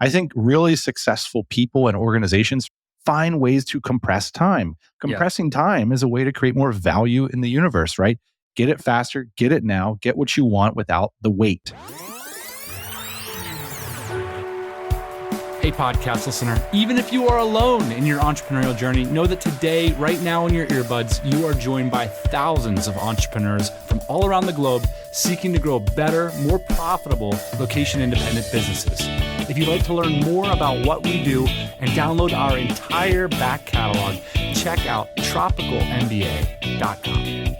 I think really successful people and organizations find ways to compress time. Compressing time is a way to create more value in the universe, right? Get it faster, get it now, get what you want without the wait. Hey, podcast listener, even if you are alone in your entrepreneurial journey, know that today, right now in your earbuds, you are joined by thousands of entrepreneurs from all around the globe seeking to grow better, more profitable, location-independent businesses. If you'd like to learn more about what we do and download our entire back catalog, check out tropicalmba.com.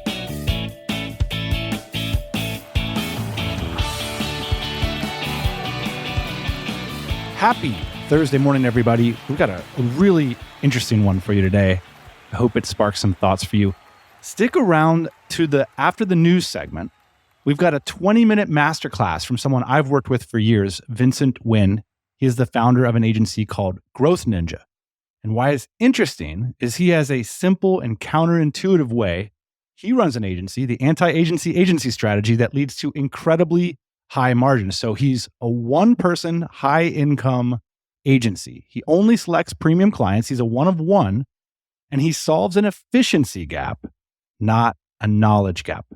Happy Thursday morning, everybody. We've got a really interesting one for you today. I hope it sparks some thoughts for you. Stick around to the after the news segment. We've got a 20-minute masterclass from someone I've worked with for years, Vincent Nguyen. He is the founder of an agency called Growth Ninja. And why it's interesting is he has a simple and counterintuitive way. He runs an agency, the anti-agency strategy that leads to incredibly high margins. So he's a one-person, high-income agency. He only selects premium clients. He's a one of one, and he solves an efficiency gap, not a knowledge gap.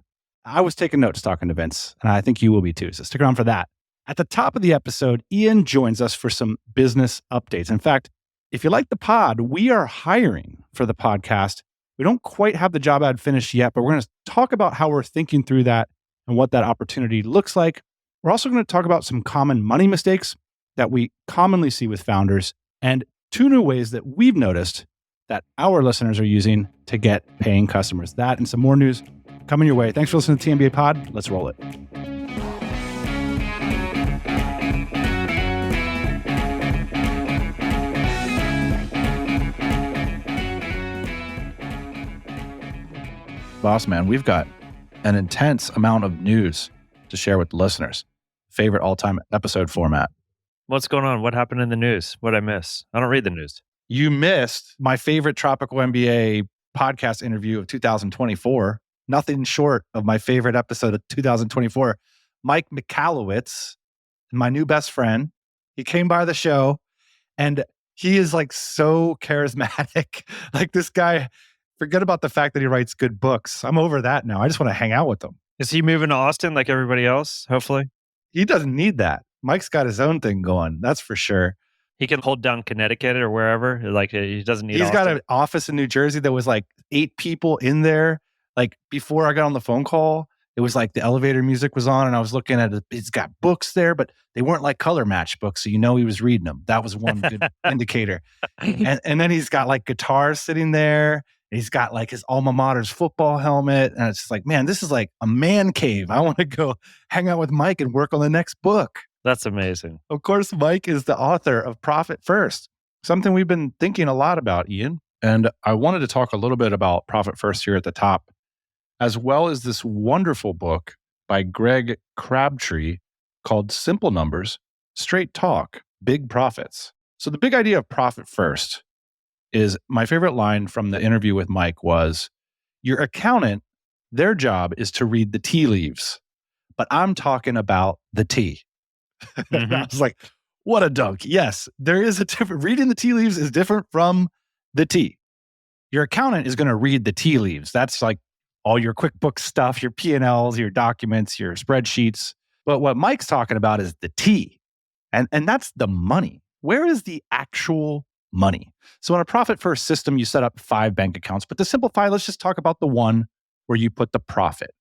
I was taking notes talking to Vince, and I think you will be too. So stick around for that. At the top of the episode, Ian joins us for some business updates. In fact, if you like the pod, we are hiring for the podcast. We don't quite have the job ad finished yet, but we're going to talk about how we're thinking through that and what that opportunity looks like. We're also going to talk about some common money mistakes that we commonly see with founders and 2 new ways that we've noticed that our listeners are using to get paying customers. That and some more news coming your way. Thanks for listening to TMBA Pod. Let's roll it. Boss man, we've got an intense amount of news to share with the listeners. Favorite all-time episode format. What's going on? What happened in the news? What'd I miss? I don't read the news. You missed my favorite Tropical MBA podcast interview of 2024. Nothing short of my favorite episode of 2024. Mike Michalowicz, my new best friend, he came by the show and he is like so charismatic. Like this guy, forget about the fact that he writes good books. I'm over that now. I just want to hang out with him. Is he moving to Austin like everybody else, hopefully? He doesn't need that. Mike's got his own thing going. That's for sure. He can hold down Connecticut or wherever. Like he doesn't need He's Austin. got an office in New Jersey that was like 8 people in there. Like before I got on the phone call, it was like the elevator music was on and I was looking at it. He's got books there, but they weren't like color match books. So you know he was reading them. That was one good indicator. And then he's got like guitars sitting there. He's got like his alma mater's football helmet. And it's just like, man, this is like a man cave. I want to go hang out with Mike and work on the next book. That's amazing. Of course, Mike is the author of Profit First, something we've been thinking a lot about, Ian. And I wanted to talk a little bit about Profit First here at the top, as well as this wonderful book by Greg Crabtree called Simple Numbers, Straight Talk, Big Profits. So the big idea of Profit First is my favorite line from the interview with Mike was, your accountant, their job is to read the tea leaves, but I'm talking about the tea. Mm-hmm. I was like, what a dunk. Yes, there is a different, reading the tea leaves is different from the tea. Your accountant is going to read the tea leaves. That's like all your QuickBooks stuff, your P&Ls, your documents, your spreadsheets. But what Mike's talking about is the tea. And that's the money. Where is the actual money? So in a Profit First system, you set up 5 bank accounts. But to simplify, let's just talk about the one where you put the profit.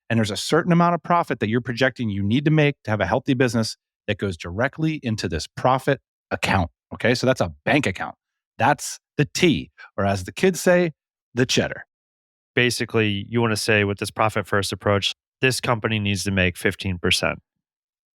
And there's a certain amount of profit that you're projecting you need to make to have a healthy business that goes directly into this profit account. Okay, so that's a bank account. That's the T, or as the kids say, the cheddar. Basically, you want to say with this Profit First approach, this company needs to make 15%.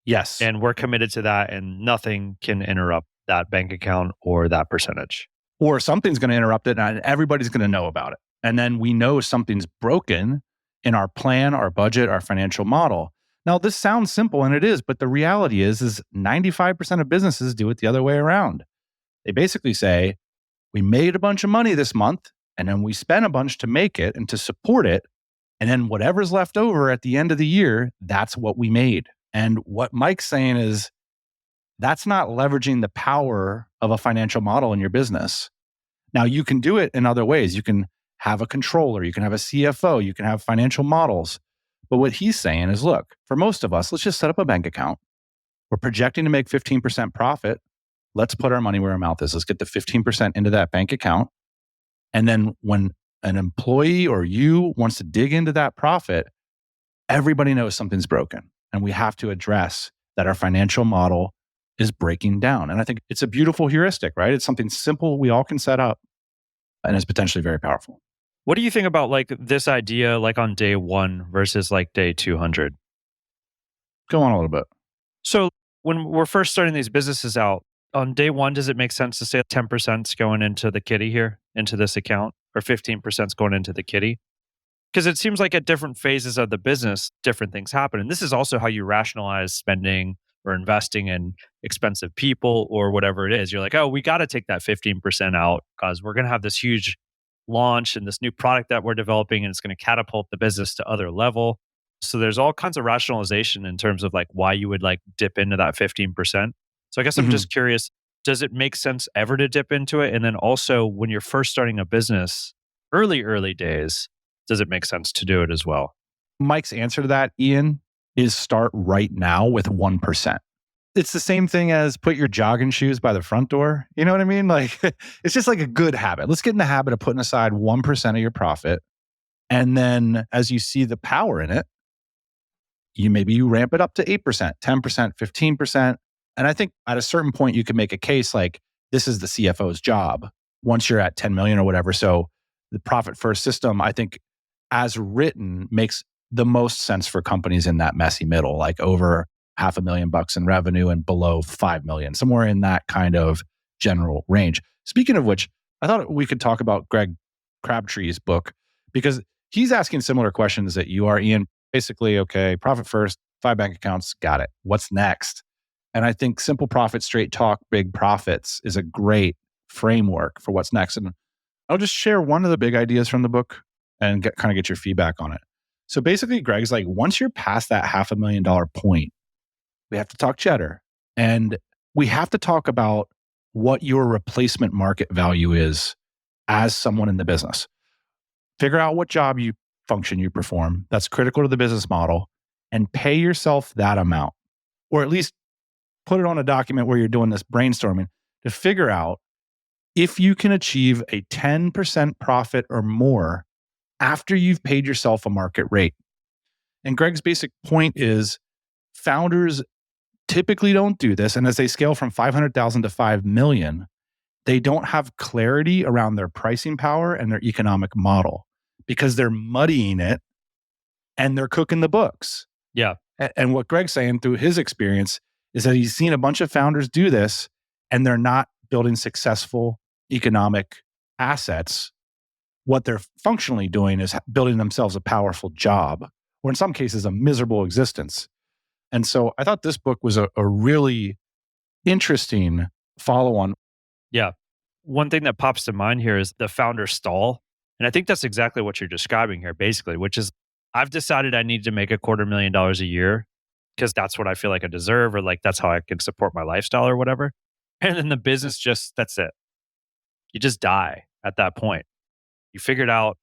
Yes. And we're committed to that, and nothing can interrupt that bank account or that percentage. Or something's going to interrupt it and everybody's going to know about it. And then we know something's broken in our plan, our budget, our financial model. Now, this sounds simple, and it is, but the reality is 95% of businesses do it the other way around. They basically say, we made a bunch of money this month, and then we spent a bunch to make it and to support it. And then whatever's left over at the end of the year, that's what we made. And what Mike's saying is, That's not leveraging the power of a financial model in your business. Now, you can do it in other ways. You can have a controller, you can have a CFO, you can have financial models. But what he's saying is, look, for most of us, let's just set up a bank account. We're projecting to make 15% profit. Let's put our money where our mouth is. Let's get the 15% into that bank account. And then when an employee or you wants to dig into that profit, everybody knows something's broken. And we have to address that our financial model is breaking down. And I think it's a beautiful heuristic, right? It's something simple we all can set up and is potentially very powerful. What do you think about like this idea, like on day 1 versus like day 200? Go on a little bit. So when we're first starting these businesses out, on day 1, does it make sense to say 10% is going into the kitty here, into this account, or 15% is going into the kitty? Because it seems like at different phases of the business, different things happen. And this is also how you rationalize spending or investing in expensive people or whatever it is. You're like, oh, we got to take that 15% out because we're going to have this huge launch and this new product that we're developing, and it's going to catapult the business to other level. So there's all kinds of rationalization in terms of like why you would like dip into that 15%. So I guess I'm just curious, does it make sense ever to dip into it? And then also when you're first starting a business, early days, does it make sense to do it as well? Mike's answer to that, Ian, is start right now with 1%. It's the same thing as put your jogging shoes by the front door. You know what I mean? Like, it's just like a good habit. Let's get in the habit of putting aside 1% of your profit. And then as you see the power in it, you ramp it up to 8%, 10%, 15%. And I think at a certain point, you can make a case like this is the CFO's job once you're at 10 million or whatever. So the profit first system, I think as written, makes the most sense for companies in that messy middle, like over $500,000 in revenue and below 5 million, somewhere in that kind of general range. Speaking of which, I thought we could talk about Greg Crabtree's book because he's asking similar questions that you are, Ian. Basically, okay, profit first, 5 bank accounts, got it. What's next? And I think simple profit, straight talk, big profits is a great framework for what's next. And I'll just share one of the big ideas from the book and get your feedback on it. So basically, Greg's like, once you're past that $500,000 point, we have to talk cheddar. And we have to talk about what your replacement market value is as someone in the business. Figure out what job function you perform that's critical to the business model and pay yourself that amount. Or at least put it on a document where you're doing this brainstorming to figure out if you can achieve a 10% profit or more after you've paid yourself a market rate. And Greg's basic point is founders typically don't do this. And as they scale from 500,000 to 5 million, they don't have clarity around their pricing power and their economic model because they're muddying it and they're cooking the books. Yeah. And what Greg's saying through his experience is that he's seen a bunch of founders do this and they're not building successful economic assets. What they're functionally doing is building themselves a powerful job, or in some cases, a miserable existence. And so I thought this book was a really interesting follow-on. Yeah. One thing that pops to mind here is the founder stall. And I think that's exactly what you're describing here, basically, which is I've decided I need to make $250,000 a year because that's what I feel like I deserve, or like that's how I can support my lifestyle or whatever. And then the business that's it. You just die at that point. You figured out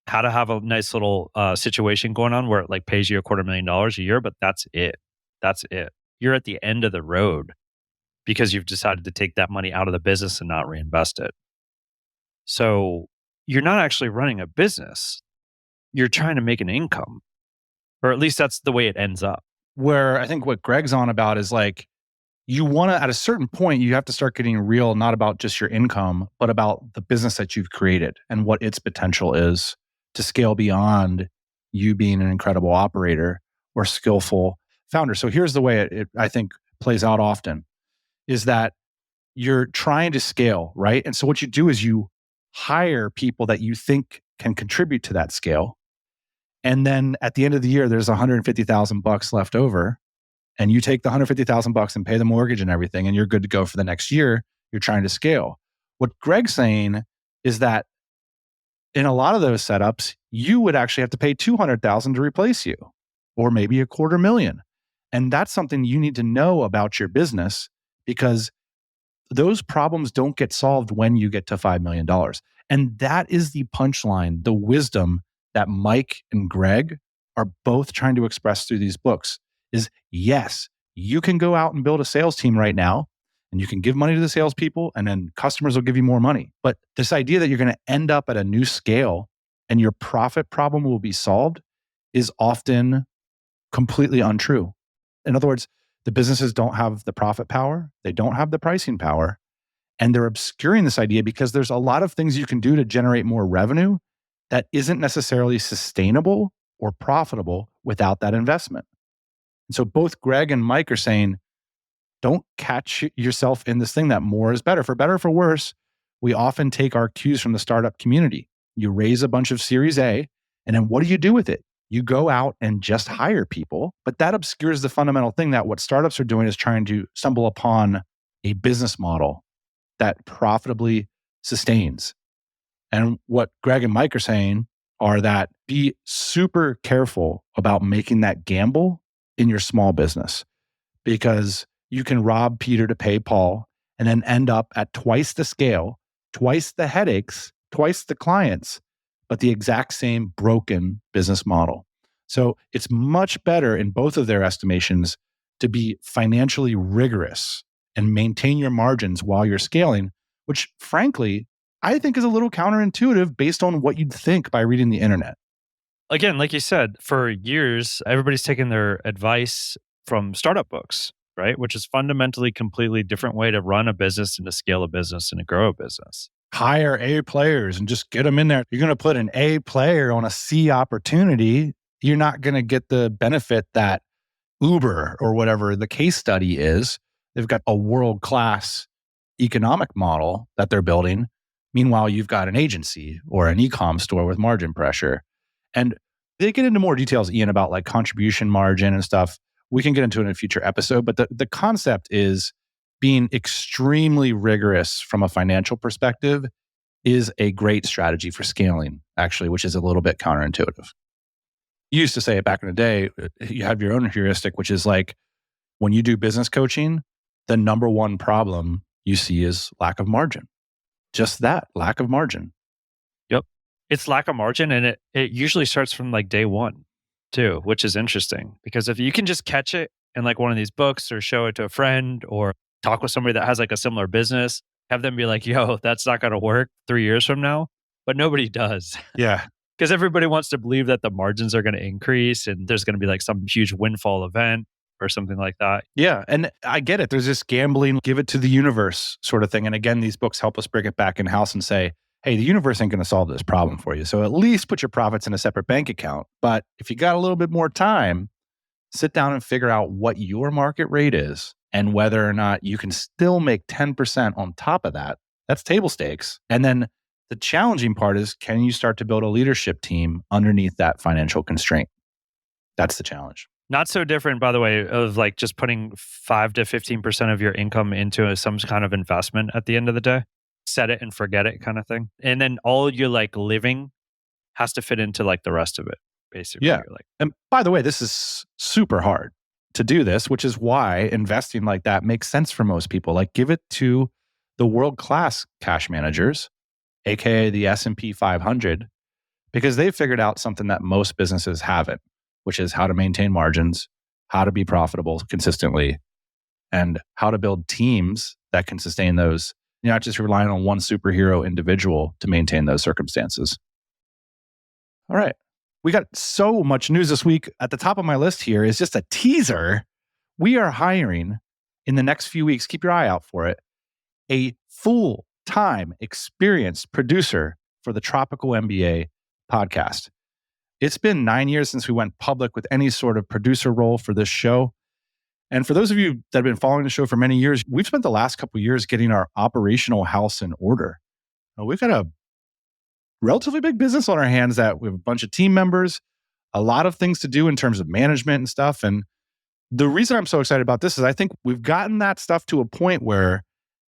how to have a nice little situation going on where it like pays you $250,000 a year, but that's it. That's it. You're at the end of the road because you've decided to take that money out of the business and not reinvest it. So you're not actually running a business. You're trying to make an income, or at least that's the way it ends up. Where I think what Greg's on about is like, you want to, at a certain point, you have to start getting real, not about just your income, but about the business that you've created and what its potential is to scale beyond you being an incredible operator or skillful founder. So here's the way it I think plays out often is that you're trying to scale, right? And so what you do is you hire people that you think can contribute to that scale. And then at the end of the year, there's $150,000 left over. And you take the $150,000 and pay the mortgage and everything, and you're good to go for the next year. You're trying to scale. What Greg's saying is that in a lot of those setups, you would actually have to pay $200,000 to replace you, or maybe $250,000. And that's something you need to know about your business because those problems don't get solved when you get to $5 million. And that is the punchline, the wisdom that Mike and Greg are both trying to express through these books is yes, you can go out and build a sales team right now and you can give money to the salespeople and then customers will give you more money. But this idea that you're going to end up at a new scale and your profit problem will be solved is often completely untrue. In other words, the businesses don't have the profit power, they don't have the pricing power, and they're obscuring this idea because there's a lot of things you can do to generate more revenue that isn't necessarily sustainable or profitable without that investment. And so both Greg and Mike are saying, don't catch yourself in this thing that more is better. For better or for worse, we often take our cues from the startup community. You raise a bunch of Series A, and then what do you do with it? You go out and just hire people, but that obscures the fundamental thing that what startups are doing is trying to stumble upon a business model that profitably sustains. And what Greg and Mike are saying are that be super careful about making that gamble in your small business because you can rob Peter to pay Paul and then end up at twice the scale, twice the headaches, twice the clients, but the exact same broken business model. So it's much better in both of their estimations to be financially rigorous and maintain your margins while you're scaling, which frankly, I think is a little counterintuitive based on what you'd think by reading the internet. Again, like you said, for years, everybody's taken their advice from startup books, right? Which is fundamentally completely different way to run a business and to scale a business and to grow a business. Hire A players and just get them in there. You're going to put an A player on a C opportunity. You're not going to get the benefit that Uber or whatever the case study is. They've got a world-class economic model that they're building. Meanwhile, you've got an agency or an e-com store with margin pressure. And they get into more details, Ian, about like contribution margin and stuff. We can get into it in a future episode, but the concept is being extremely rigorous from a financial perspective is a great strategy for scaling, actually, which is a little bit counterintuitive. You used to say it back in the day, you have your own heuristic, which is like when you do business coaching, the number one problem you see is lack of margin. Just that, lack of margin. Yep. It's lack of margin, and it usually starts from like day one too, which is interesting because if you can just catch it in like one of these books or show it to a friend or talk with somebody that has like a similar business, have them be like, yo, that's not going to work 3 years from now. But nobody does. Yeah. Because everybody wants to believe that the margins are going to increase and there's going to be like some huge windfall event or something like that. Yeah. And I get it. There's this gambling, give it to the universe sort of thing. And again, these books help us bring it back in house and say, hey, the universe ain't going to solve this problem for you. So at least put your profits in a separate bank account. But if you got a little bit more time, sit down and figure out what your market rate is and whether or not you can still make 10% on top of that. That's table stakes. And then the challenging part is, can you start to build a leadership team underneath that financial constraint? That's the challenge. Not so different, by the way, of like just putting 5 to 15% of your income into some kind of investment at the end of the day. Set it and forget it kind of thing. And then all your like living has to fit into like the rest of it, basically. Yeah. You're like, and by the way, this is super hard to do this, which is why investing like that makes sense for most people. Like give it to the world-class cash managers, aka the S&P 500, because they've figured out something that most businesses haven't, which is how to maintain margins, how to be profitable consistently, and how to build teams that can sustain those. You're not just relying on one superhero individual to maintain those circumstances. All right. We got so much news this week. At the top of my list here is just a teaser. We are hiring in the next few weeks, keep your eye out for it, a full-time experienced producer for the Tropical MBA podcast. It's been 9 years since we went public with any sort of producer role for this show. And for those of you that have been following the show for many years, we've spent the last couple of years getting our operational house in order. We've got a relatively big business on our hands that we have a bunch of team members, a lot of things to do in terms of management and stuff. And the reason I'm so excited about this is I think we've gotten that stuff to a point where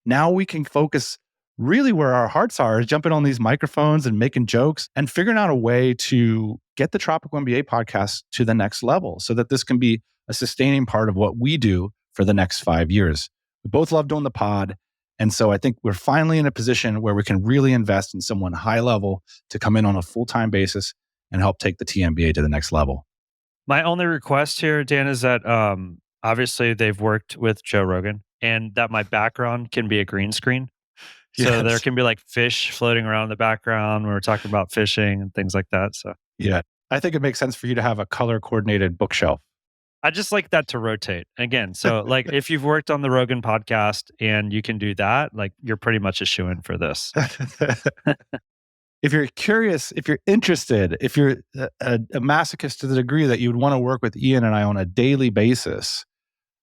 now we can focus really where our hearts are, is jumping on these microphones and making jokes and figuring out a way to get the Tropical MBA podcast to the next level so that this can be a sustaining part of what we do for the next 5 years. We both love doing the pod. And so I think we're finally in a position where we can really invest in someone high level to come in on a full-time basis and help take the TMBA to the next level. My only request here, Dan, is that obviously they've worked with Joe Rogan and that my background can be a green screen. So there can be like fish floating around in the background when we're talking about fishing and things like that. So yeah, I think it makes sense for you to have a color coordinated bookshelf. I just like that to rotate. Again, so like if you've worked on the Rogan podcast and you can do that, like you're pretty much a shoo-in for this. If you're curious, if you're interested, if you're a masochist to the degree that you would want to work with Ian and I on a daily basis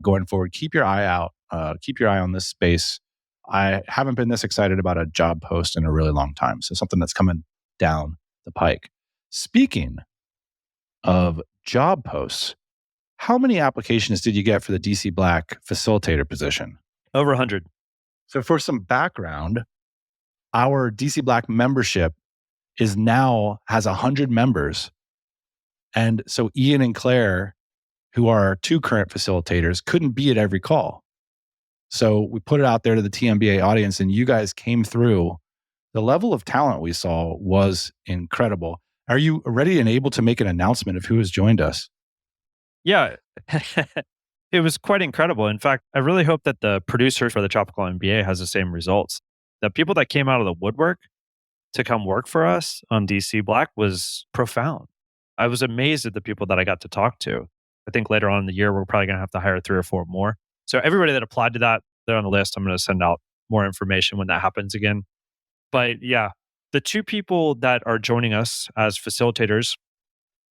going forward, keep your eye out. Keep your eye on this space. I haven't been this excited about a job post in a really long time. So something that's coming down the pike. Speaking of job posts, how many applications did you get for the DC Black facilitator position? Over 100. So for some background, our DC Black membership has 100 members. And so Ian and Claire, who are our two current facilitators, couldn't be at every call. So we put it out there to the TMBA audience and you guys came through. The level of talent we saw was incredible. Are you ready and able to make an announcement of who has joined us? Yeah, it was quite incredible. In fact, I really hope that the producer for the Tropical MBA has the same results. The people that came out of the woodwork to come work for us on DC Black was profound. I was amazed at the people that I got to talk to. I think later on in the year, we're probably going to have to hire 3 or 4 more. So everybody that applied to that, they're on the list. I'm going to send out more information when that happens again. But yeah, the 2 people that are joining us as facilitators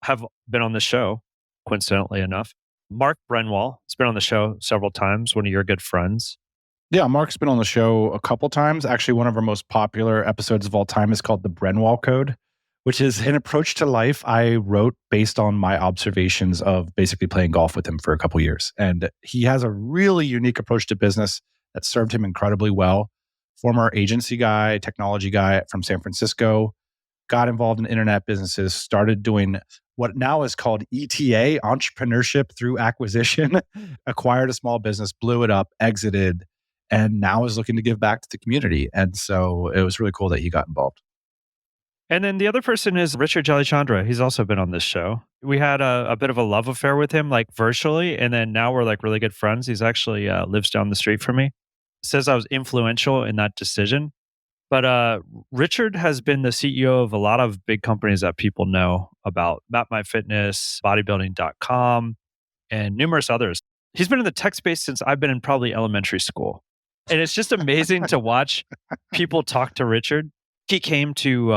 have been on the show, coincidentally enough. Mark Brenwall has been on the show several times, one of your good friends. Yeah, Mark's been on the show a couple times. Actually, one of our most popular episodes of all time is called The Brenwall Code, which is an approach to life I wrote based on my observations of basically playing golf with him for a couple years. And he has a really unique approach to business that served him incredibly well. Former agency guy, technology guy from San Francisco, got involved in internet businesses, started doing what now is called ETA, entrepreneurship through acquisition, acquired a small business, blew it up, exited, and now is looking to give back to the community. And so it was really cool that he got involved. And then the other person is Richard Jalichandra. He's also been on this show. We had a bit of a love affair with him, like virtually. And then now we're like really good friends. He's actually lives down the street from me. Says I was influential in that decision. But Richard has been the CEO of a lot of big companies that people know about. MapMyFitness, bodybuilding.com, and numerous others. He's been in the tech space since I've been in probably elementary school. And it's just amazing to watch people talk to Richard. He came to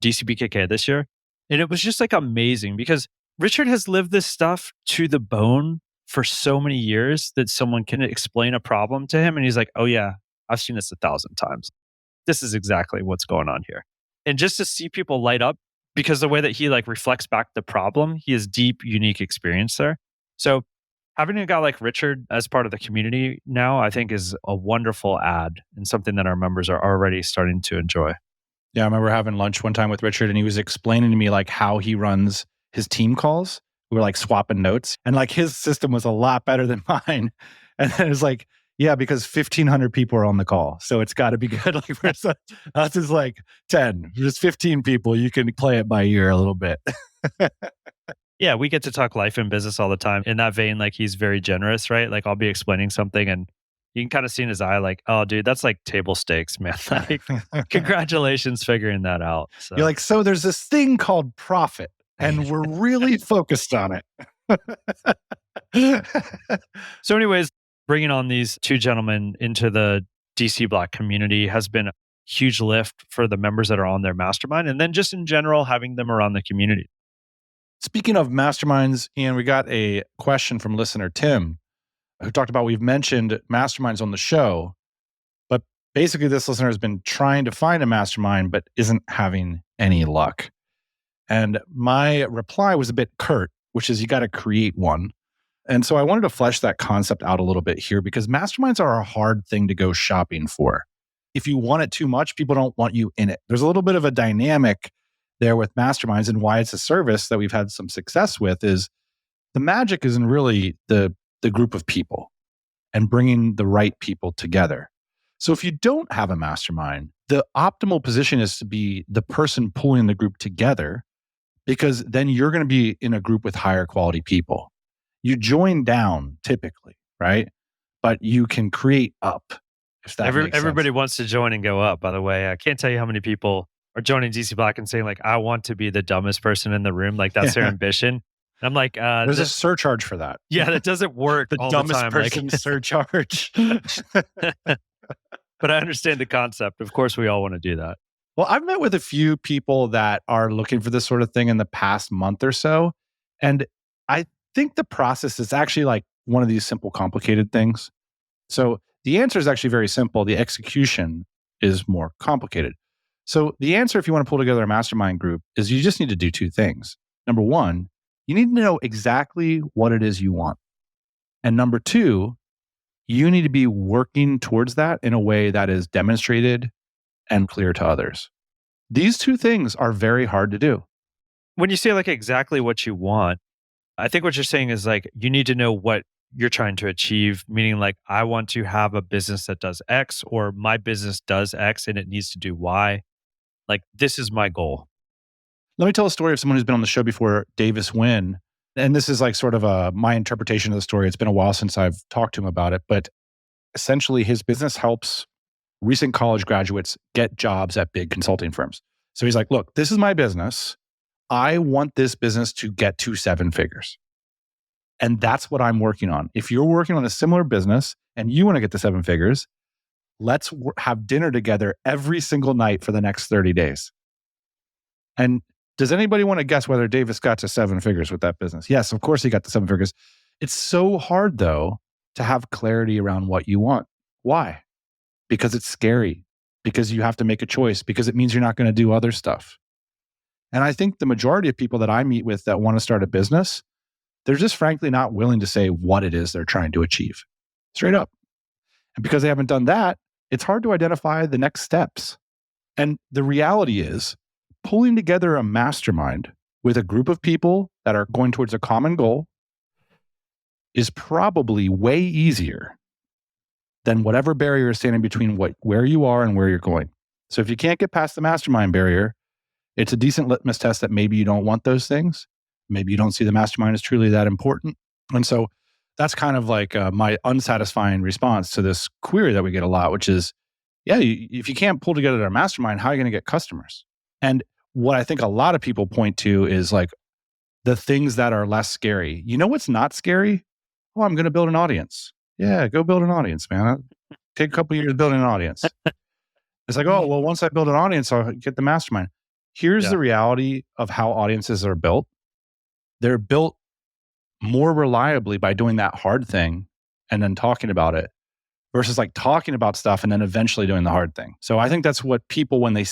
DCBKK this year, and it was just like amazing because Richard has lived this stuff to the bone for so many years that someone can explain a problem to him. And he's like, oh yeah, I've seen this 1,000 times. This is exactly what's going on here. And just to see people light up because the way that he like reflects back the problem, he has deep, unique experience there. So having a guy like Richard as part of the community now, I think is a wonderful add and something that our members are already starting to enjoy. Yeah, I remember having lunch one time with Richard and he was explaining to me like how he runs his team calls. We were like swapping notes and like his system was a lot better than mine. And then it was like, yeah, because 1,500 people are on the call. So it's got to be good. Like us is like 10, just 15 people. You can play it by ear a little bit. Yeah, we get to talk life and business all the time. In that vein, like he's very generous, right? Like I'll be explaining something and you can kind of see in his eye like, oh, dude, that's like table stakes, man. Like, congratulations figuring that out. So. You're like, so there's this thing called profit and we're really focused on it. So anyways, bringing on these 2 gentlemen into the DC Black community has been a huge lift for the members that are on their mastermind. And then just in general, having them around the community. Speaking of masterminds, Ian, we got a question from listener Tim, who talked about we've mentioned masterminds on the show, but basically this listener has been trying to find a mastermind, but isn't having any luck. And my reply was a bit curt, which is you got to create one. And so I wanted to flesh that concept out a little bit here because masterminds are a hard thing to go shopping for. If you want it too much, people don't want you in it. There's a little bit of a dynamic there with masterminds, and why it's a service that we've had some success with is the magic isn't really the group of people. and bringing the right people together. So if you don't have a mastermind, the optimal position is to be the person pulling the group together, because then you're going to be in a group with higher quality people. You join down typically, right? But you can create up. If that makes Everybody sense. wants to join and go up, by the way. I can't tell you how many people are joining DC Black and saying, like, I want to be the dumbest person in the room. Like, that's their ambition. And I'm like, there's a surcharge for that. yeah, that doesn't work The all dumbest the time. person surcharge. But I understand the concept. Of course, we all want to do that. Well, I've met with a few people that are looking for this sort of thing in the past month or so. And I think the process is actually like one of these simple, complicated things. So the answer is actually very simple. The execution is more complicated. So the answer, if you want to pull together a mastermind group, is you just need to do two things. Number one, you need to know exactly what it is you want. And number two, you need to be working towards that in a way that is demonstrated and clear to others. These two things are very hard to do. When you say like exactly what you want, I think what you're saying is like, you need to know what you're trying to achieve, meaning like, I want to have a business that does X, or my business does X and it needs to do Y. Like, this is my goal. Let me tell a story of someone who's been on the show before, Davis Wynn. And this is like sort of my interpretation of the story. It's been a while since I've talked to him about it, but essentially his business helps recent college graduates get jobs at big consulting firms. So he's like, look, this is my business. I want this business to get to 7 figures. And that's what I'm working on. If you're working on a similar business and you want to get to 7 figures, let's have dinner together every single night for the next 30 days. And does anybody want to guess whether Davis got to 7 figures with that business? Yes, of course he got to 7 figures. It's so hard, though, to have clarity around what you want. Why? Because it's scary, because you have to make a choice, because it means you're not going to do other stuff. And I think the majority of people that I meet with that want to start a business, they're just frankly not willing to say what it is they're trying to achieve. Straight up. And because they haven't done that, it's hard to identify the next steps. And the reality is, pulling together a mastermind with a group of people that are going towards a common goal is probably way easier than whatever barrier is standing between where you are and where you're going. So if you can't get past the mastermind barrier, it's a decent litmus test that maybe you don't want those things. Maybe you don't see the mastermind as truly that important. And so that's kind of like my unsatisfying response to this query that we get a lot, which is, yeah, if you can't pull together a mastermind, how are you going to get customers? And what I think a lot of people point to is like the things that are less scary. You know what's not scary? Oh, I'm going to build an audience. Yeah, go build an audience, man. Take a couple of years building an audience. It's like, oh, well, once I build an audience, I'll get the mastermind. Here's the reality of how audiences are built. They're built more reliably by doing that hard thing and then talking about it versus like talking about stuff and then eventually doing the hard thing. So I think that's what people, when they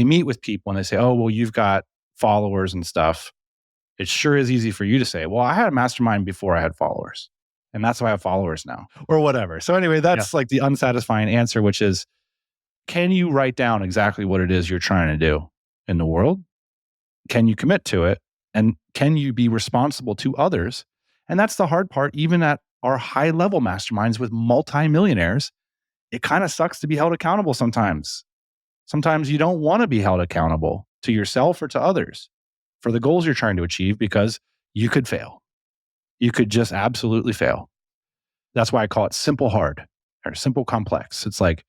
meet with people and they say, oh, well, you've got followers and stuff. It sure is easy for you to say, well, I had a mastermind before I had followers. And that's why I have followers now or whatever. So anyway, that's like the unsatisfying answer, which is, can you write down exactly what it is you're trying to do in the world? Can you commit to it? And can you be responsible to others? And that's the hard part, even at our high level masterminds with multimillionaires. It kind of sucks to be held accountable sometimes. Sometimes you don't want to be held accountable to yourself or to others for the goals you're trying to achieve because you could fail. You could just absolutely fail. That's why I call it simple hard or simple complex. It's like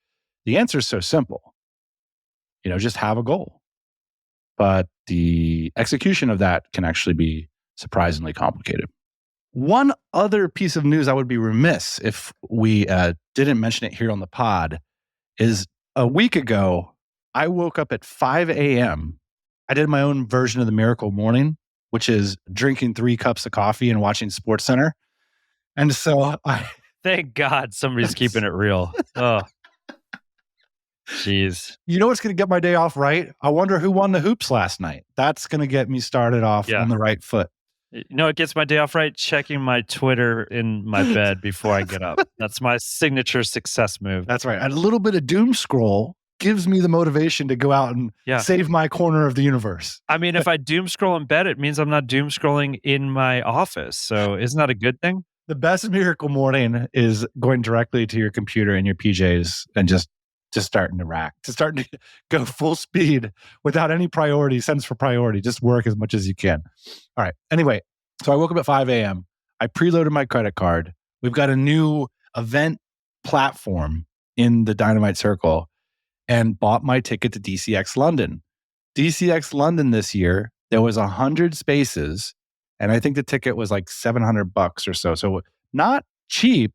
the answer is so simple. Just have a goal. But the execution of that can actually be surprisingly complicated. One other piece of news I would be remiss if we didn't mention it here on the pod is a week ago, I woke up at 5 a.m. I did my own version of the miracle morning, which is drinking 3 cups of coffee and watching SportsCenter. And so thank God somebody's keeping it real. Oh, jeez. You know what's going to get my day off right? I wonder who won the hoops last night. That's going to get me started off on the right foot. It gets my day off right, checking my Twitter in my bed before I get up. That's my signature success move. That's right. And a little bit of doom scroll gives me the motivation to go out and save my corner of the universe. I mean, if I doom scroll in bed, it means I'm not doom scrolling in my office. So isn't that a good thing? The best miracle morning is going directly to your computer in your PJs and just starting to rack, to starting to go full speed without any sense for priority. Just work as much as you can. All right. Anyway, so I woke up at 5 a.m. I preloaded my credit card. We've got a new event platform in the Dynamite Circle and bought my ticket to DCX London. DCX London this year, there was 100 spaces. And I think the ticket was like $700 or so. So not cheap.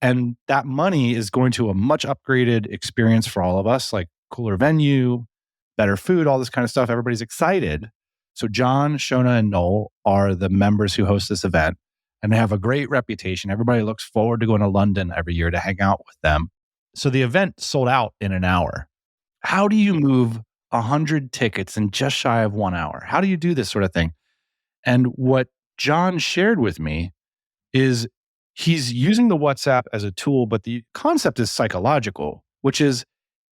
And that money is going to a much upgraded experience for all of us, like cooler venue, better food, all this kind of stuff. Everybody's excited. So John, Shona, and Noel are the members who host this event. And they have a great reputation. Everybody looks forward to going to London every year to hang out with them. So the event sold out in an hour. How do you move 100 tickets in just shy of 1 hour? How do you do this sort of thing? And what John shared with me is he's using the WhatsApp as a tool, but the concept is psychological, which is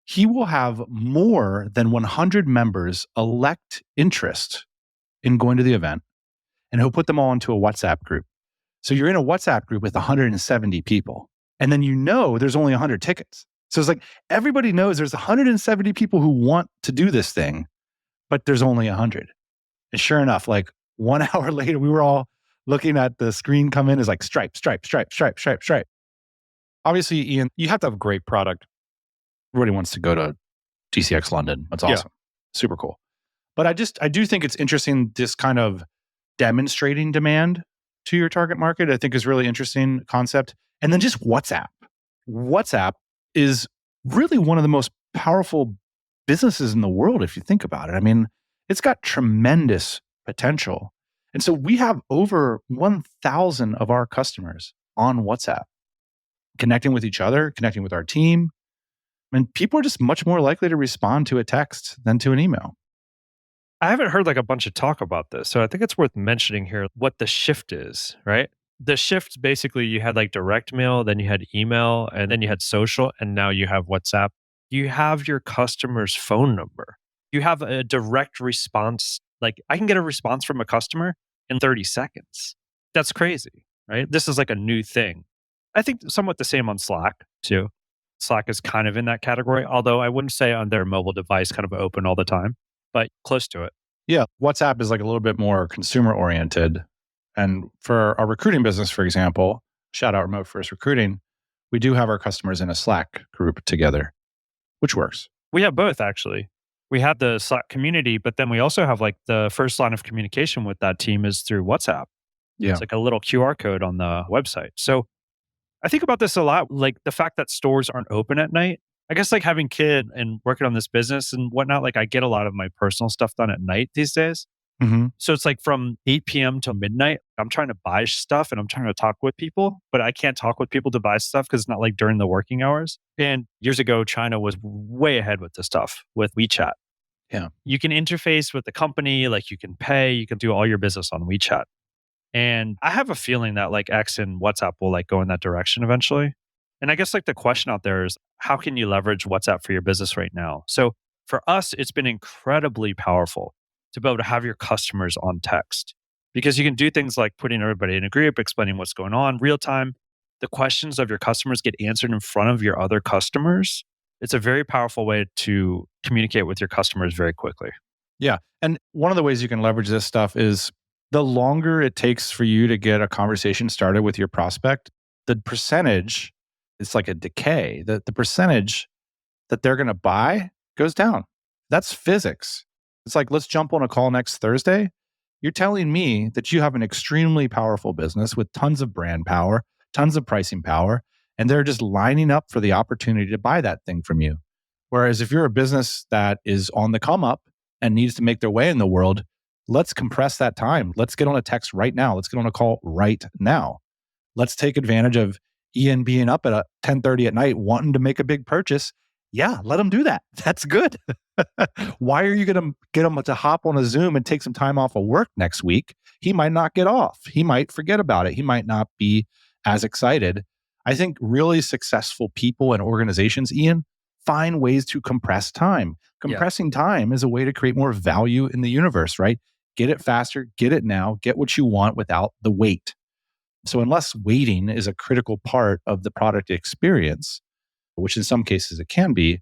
he will have more than 100 members elect interest in going to the event, and he'll put them all into a WhatsApp group. So you're in a WhatsApp group with 170 people, and then there's only 100 tickets. So it's like everybody knows there's 170 people who want to do this thing, but there's only 100. And sure enough, like 1 hour later, we were all looking at the screen come in as like stripe. Obviously, Ian, you have to have a great product. Everybody wants to go to DCX London. That's awesome. Yeah. Super cool. But I do think it's interesting, this kind of demonstrating demand to your target market, I think is really interesting concept. And then just WhatsApp. WhatsApp is really one of the most powerful businesses in the world, if you think about it. I mean, it's got tremendous potential. And so we have over 1,000 of our customers on WhatsApp, connecting with each other, connecting with our team. And people are just much more likely to respond to a text than to an email. I haven't heard like a bunch of talk about this. So I think it's worth mentioning here what the shift is, right? The shift, basically, you had like direct mail, then you had email, and then you had social, and now you have WhatsApp. You have your customer's phone number. You have a direct response. Like I can get a response from a customer in 30 seconds. That's crazy, right? This is like a new thing. I think somewhat the same on Slack too. Slack is kind of in that category, although I wouldn't say on their mobile device kind of open all the time, but close to it. Yeah, WhatsApp is like a little bit more consumer oriented. And for our recruiting business, for example, shout out Remote First Recruiting, we do have our customers in a Slack group together, which works. We have both actually. We have the Slack community, but then we also have like the first line of communication with that team is through WhatsApp. Yeah. It's like a little QR code on the website. So I think about this a lot, like the fact that stores aren't open at night. I guess like having kid and working on this business and whatnot, like I get a lot of my personal stuff done at night these days. Mm-hmm. So it's like from 8 p.m. to midnight, I'm trying to buy stuff and I'm trying to talk with people, but I can't talk with people to buy stuff because it's not like during the working hours. And years ago, China was way ahead with this stuff with WeChat. Yeah. You can interface with the company, like you can pay, you can do all your business on WeChat. And I have a feeling that like X and WhatsApp will like go in that direction eventually. And I guess like the question out there is, how can you leverage WhatsApp for your business right now? So for us, it's been incredibly powerful to be able to have your customers on text because you can do things like putting everybody in a group, explaining what's going on real time. The questions of your customers get answered in front of your other customers. It's a very powerful way to communicate with your customers very quickly. Yeah. And one of the ways you can leverage this stuff is the longer it takes for you to get a conversation started with your prospect, the percentage, it's like a decay. The percentage that they're going to buy goes down. That's physics. It's like, let's jump on a call next Thursday. You're telling me that you have an extremely powerful business with tons of brand power, tons of pricing power, and they're just lining up for the opportunity to buy that thing from you. Whereas if you're a business that is on the come up and needs to make their way in the world, let's compress that time. Let's get on a text right now. Let's get on a call right now. Let's take advantage of Ian being up at 10:30 at night wanting to make a big purchase. Yeah, let him do that. That's good. Why are you going to get him to hop on a Zoom and take some time off of work next week? He might not get off. He might forget about it. He might not be as excited. I think really successful people and organizations, Ian, find ways to compress time. Compressing time is a way to create more value in the universe, right? Get it faster, get it now, get what you want without the wait. So unless waiting is a critical part of the product experience, which in some cases it can be,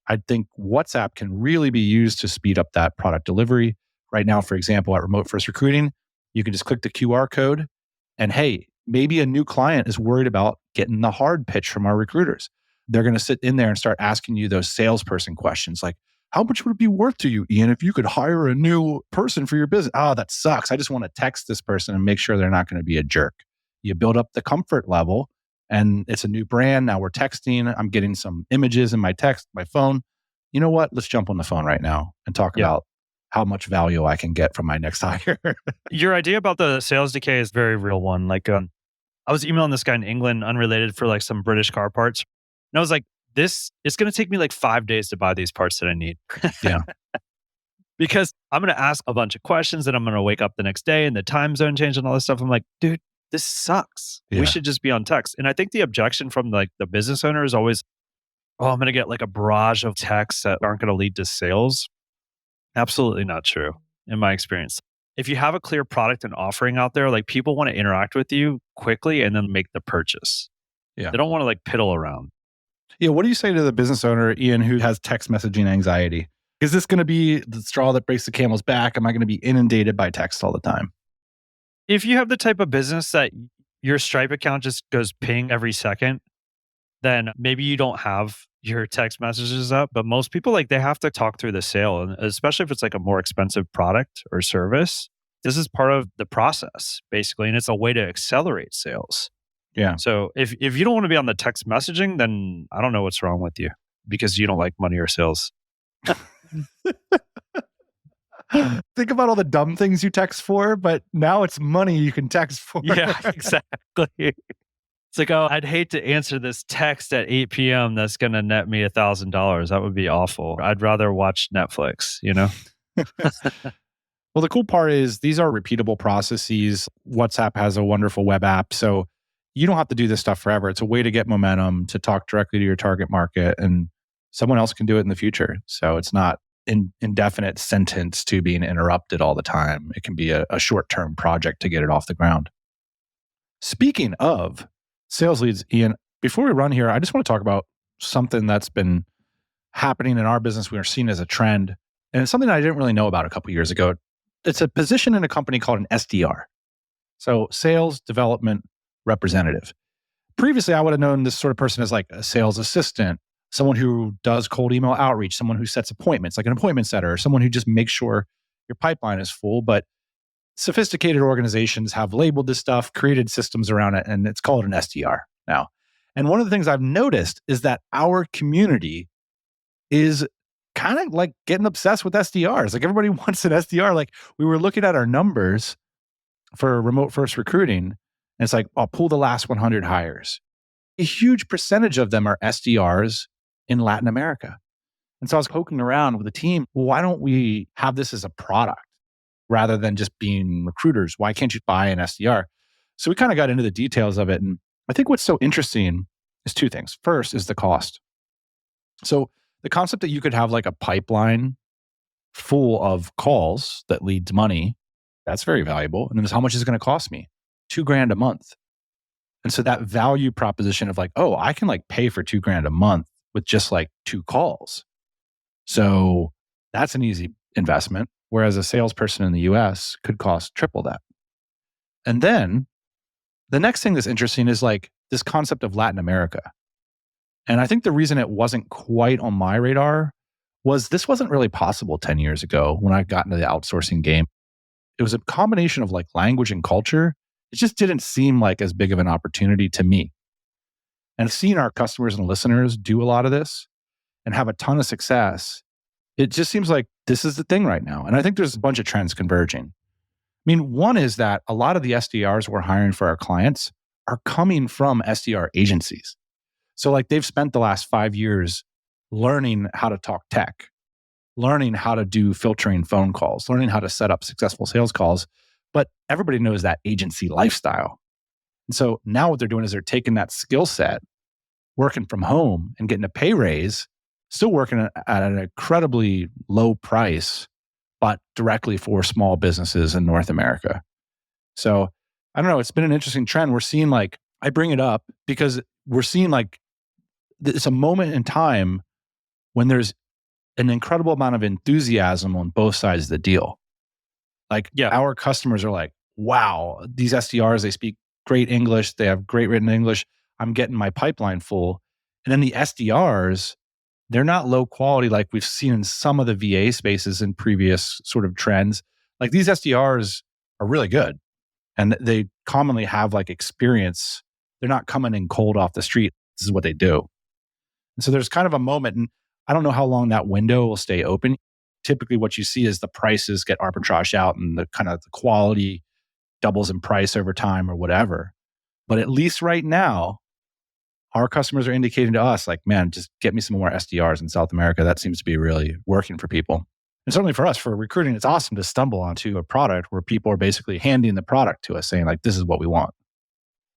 I think WhatsApp can really be used to speed up that product delivery. Right now, for example, at Remote First Recruiting, you can just click the QR code and hey, maybe a new client is worried about getting the hard pitch from our recruiters. They're going to sit in there and start asking you those salesperson questions like, how much would it be worth to you, Ian, if you could hire a new person for your business? Oh, that sucks. I just want to text this person and make sure they're not going to be a jerk. You build up the comfort level and it's a new brand. Now we're texting. I'm getting some images in my text, my phone. You know what? Let's jump on the phone right now and talk about how much value I can get from my next hire. Your idea about the sales decay is a very real one. Like I was emailing this guy in England, unrelated, for like some British car parts. And I was like, it's going to take me like 5 days to buy these parts that I need. Yeah. Because I'm going to ask a bunch of questions and I'm going to wake up the next day and the time zone change and all this stuff. I'm like, dude, this sucks. Yeah. We should just be on text. And I think the objection from like the business owner is always, oh, I'm going to get like a barrage of texts that aren't going to lead to sales. Absolutely not true in my experience. If you have a clear product and offering out there, like people want to interact with you quickly and then make the purchase. Yeah. They don't want to like piddle around. Yeah. What do you say to the business owner, Ian, who has text messaging anxiety? Is this going to be the straw that breaks the camel's back? Am I going to be inundated by text all the time? If you have the type of business that your Stripe account just goes ping every second, then maybe you don't have your text messages up. But most people, like, they have to talk through the sale. And especially if it's like a more expensive product or service, this is part of the process, basically. And it's a way to accelerate sales. Yeah. So if you don't want to be on the text messaging, then I don't know what's wrong with you because you don't like money or sales. Think about all the dumb things you text for, but now it's money you can text for. Yeah, exactly. It's like, oh, I'd hate to answer this text at 8 p.m. that's going to net me $1,000. That would be awful. I'd rather watch Netflix, you know? Well, the cool part is these are repeatable processes. WhatsApp has a wonderful web app. So you don't have to do this stuff forever. It's a way to get momentum, to talk directly to your target market, and someone else can do it in the future. So it's not an indefinite sentence to being interrupted all the time. It can be a short-term project to get it off the ground. Speaking of sales leads, Ian, before we run here, I just want to talk about something that's been happening in our business. We are seeing as a trend, and it's something I didn't really know about a couple of years ago. It's a position in a company called an SDR. So sales development representative. Previously, I would have known this sort of person as like a sales assistant, someone who does cold email outreach, someone who sets appointments, like an appointment setter, or someone who just makes sure your pipeline is full. But sophisticated organizations have labeled this stuff, created systems around it, and it's called an SDR now. And one of the things I've noticed is that our community is kind of like getting obsessed with SDRs. Like everybody wants an SDR. Like we were looking at our numbers for remote first recruiting, and it's like, I'll pull the last 100 hires. A huge percentage of them are SDRs in Latin America. And so I was poking around with the team. Well, why don't we have this as a product rather than just being recruiters? Why can't you buy an SDR? So we kind of got into the details of it. And I think what's so interesting is two things. First is the cost. So the concept that you could have like a pipeline full of calls that lead to money, that's very valuable. And then how much is it going to cost me? $2,000 a month. And so that value proposition of like, oh, I can like pay for $2,000 a month with just like 2 calls. So that's an easy investment. Whereas a salesperson in the US could cost triple that. And then the next thing that's interesting is like this concept of Latin America. And I think the reason it wasn't quite on my radar was this wasn't really possible 10 years ago when I got into the outsourcing game. It was a combination of like language and culture. It just didn't seem like as big of an opportunity to me. And seeing our customers and listeners do a lot of this and have a ton of success, it just seems like this is the thing right now. And I think there's a bunch of trends converging. I mean, one is that a lot of the SDRs we're hiring for our clients are coming from SDR agencies. So like they've spent the last 5 years learning how to talk tech, learning how to do filtering phone calls, learning how to set up successful sales calls. But everybody knows that agency lifestyle. And so now what they're doing is they're taking that skill set, working from home and getting a pay raise, still working at an incredibly low price, but directly for small businesses in North America. So I don't know. It's been an interesting trend. We're seeing like, I bring it up because we're seeing like, it's a moment in time when there's an incredible amount of enthusiasm on both sides of the deal. Like our customers are like, wow, these SDRs, they speak great English. They have great written English. I'm getting my pipeline full. And then the SDRs, they're not low quality like we've seen in some of the VA spaces in previous sort of trends. Like these SDRs are really good and they commonly have like experience. They're not coming in cold off the street. This is what they do. And so there's kind of a moment, and I don't know how long that window will stay open. Typically what you see is the prices get arbitraged out and the kind of the quality doubles in price over time or whatever. But at least right now, our customers are indicating to us like, man, just get me some more SDRs in South America. That seems to be really working for people. And certainly for us, for recruiting, it's awesome to stumble onto a product where people are basically handing the product to us saying like, this is what we want.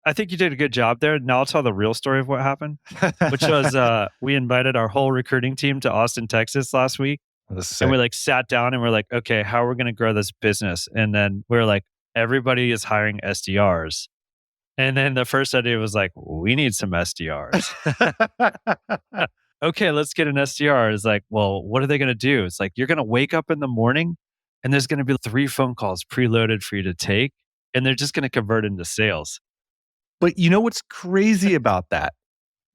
I think you did a good job there. Now I'll tell the real story of what happened, which was we invited our whole recruiting team to Austin, Texas last week. And we like sat down and we're like, okay, how are we going to grow this business? And then we're like, everybody is hiring SDRs. And then the first idea was like, we need some SDRs. Okay, let's get an SDR. It's like, well, what are they going to do? It's like, you're going to wake up in the morning and there's going to be 3 phone calls preloaded for you to take. And they're just going to convert into sales. But you know what's crazy about that?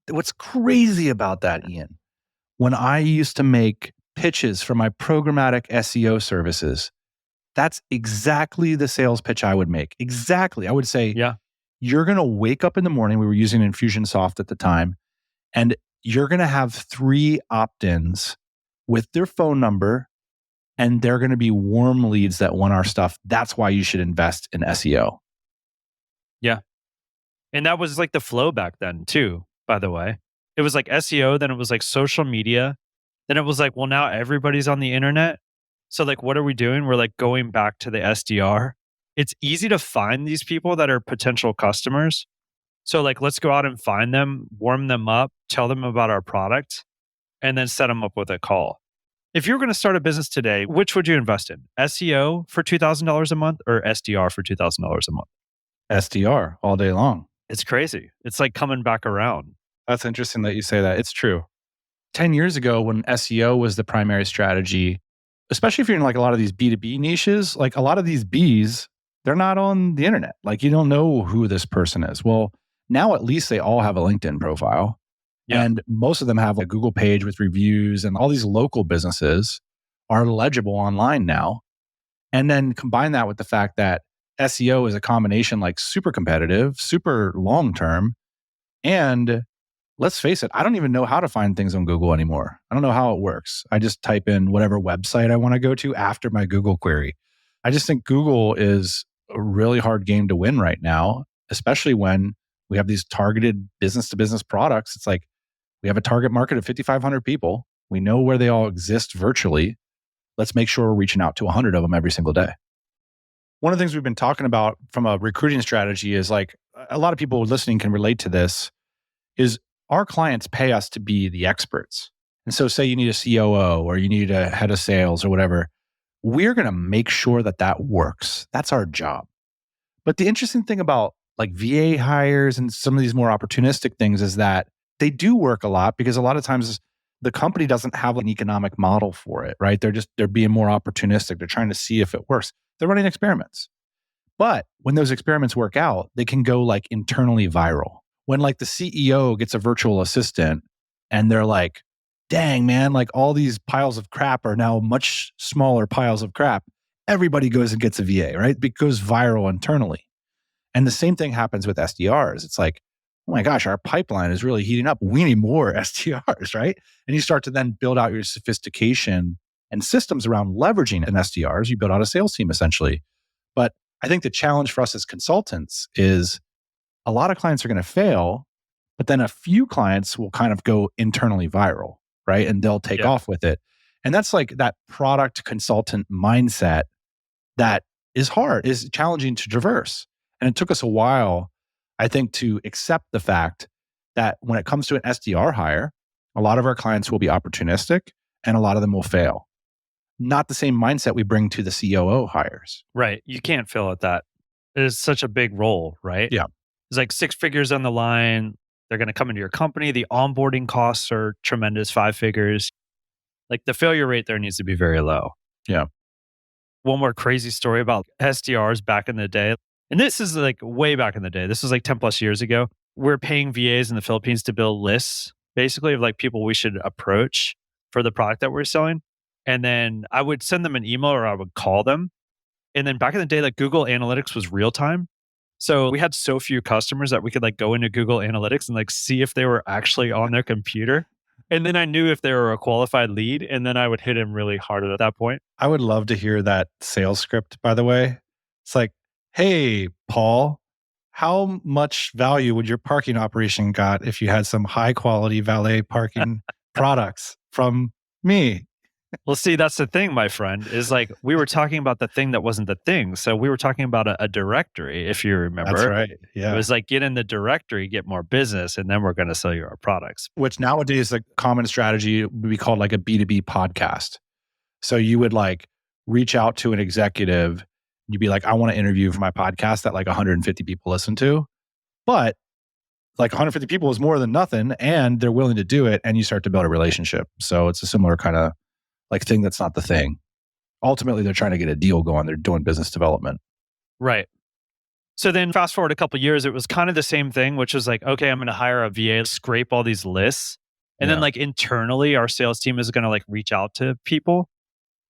What's crazy about that, Ian? When I used to make pitches for my programmatic SEO services, that's exactly the sales pitch I would make. Exactly. I would say, you're going to wake up in the morning. We were using Infusionsoft at the time. And you're going to have 3 opt-ins with their phone number. And they're going to be warm leads that want our stuff. That's why you should invest in SEO. Yeah. And that was like the flow back then too, by the way. It was like SEO, then it was like social media. Then it was like, well, now everybody's on the internet. So like, what are we doing? We're like going back to the SDR. It's easy to find these people that are potential customers. So like, let's go out and find them, warm them up, tell them about our product, and then set them up with a call. If you were going to start a business today, which would you invest in? SEO for $2,000 a month or SDR for $2,000 a month? SDR all day long. It's crazy. It's like coming back around. That's interesting that you say that. It's true. 10 years ago, when SEO was the primary strategy, especially if you're in like a lot of these B2B niches, like a lot of these Bs, they're not on the internet. Like you don't know who this person is. Well, now at least they all have a LinkedIn profile. Yeah. And most of them have a Google page with reviews, and all these local businesses are legible online now. And then combine that with the fact that SEO is a combination like super competitive, super long-term. And let's face it, I don't even know how to find things on Google anymore. I don't know how it works. I just type in whatever website I want to go to after my Google query. I just think Google is a really hard game to win right now, especially when we have these targeted business-to-business products. It's like we have a target market of 5,500 people. We know where they all exist virtually. Let's make sure we're reaching out to 100 of them every single day. One of the things we've been talking about from a recruiting strategy is like a lot of people listening can relate to this, is our clients pay us to be the experts. And so say you need a COO or you need a head of sales or whatever, we're going to make sure that that works. That's our job. But the interesting thing about like VA hires and some of these more opportunistic things is that they do work a lot because a lot of times the company doesn't have an economic model for it, right? They're being more opportunistic. They're trying to see if it works. They're running experiments. But when those experiments work out, they can go like internally viral. When like the CEO gets a virtual assistant and they're like, dang, man, like all these piles of crap are now much smaller piles of crap. Everybody goes and gets a VA, right? It goes viral internally. And the same thing happens with SDRs. It's like, oh my gosh, our pipeline is really heating up. We need more SDRs, right? And you start to then build out your sophistication and systems around leveraging an SDRs. You build out a sales team essentially. But I think the challenge for us as consultants is a lot of clients are going to fail, but then a few clients will kind of go internally viral, right? And they'll take off with it. And that's like that product consultant mindset that is hard, is challenging to traverse. And it took us a while, I think, to accept the fact that when it comes to an SDR hire, a lot of our clients will be opportunistic and a lot of them will fail. Not the same mindset we bring to the COO hires. Right. You can't fail at that. is such a big role, right? Yeah. It's like 6 figures on the line. They're going to come into your company. The onboarding costs are tremendous, 5 figures. Like the failure rate there needs to be very low. Yeah. One more crazy story about SDRs back in the day. And this is like way back in the day. This was like 10 plus years ago. We're paying VAs in the Philippines to build lists, basically, of like people we should approach for the product that we're selling. And then I would send them an email or I would call them. And then back in the day, like Google Analytics was real time. So we had so few customers that we could like go into Google Analytics and like see if they were actually on their computer. And then I knew if they were a qualified lead, and then I would hit him really hard at that point. I would love to hear that sales script, by the way. It's like, hey, Paul, how much value would your parking operation got if you had some high quality valet parking products from me? Well, see, that's the thing, my friend, is like we were talking about the thing that wasn't the thing. So we were talking about a directory, if you remember. That's right. Yeah. It was like get in the directory, get more business, and then we're going to sell you our products. Which nowadays, a common strategy would be called like a B2B podcast. So you would like reach out to an executive. You'd be like, I want to interview for my podcast that like 150 people listen to. But like 150 people is more than nothing, and they're willing to do it, and you start to build a relationship. So it's a similar kind of like thing that's not the thing. Ultimately, they're trying to get a deal going. They're doing business development. Right. So then fast forward a couple of years, it was kind of the same thing, which was like, okay, I'm going to hire a VA, scrape all these lists. And then like internally, our sales team is going to like reach out to people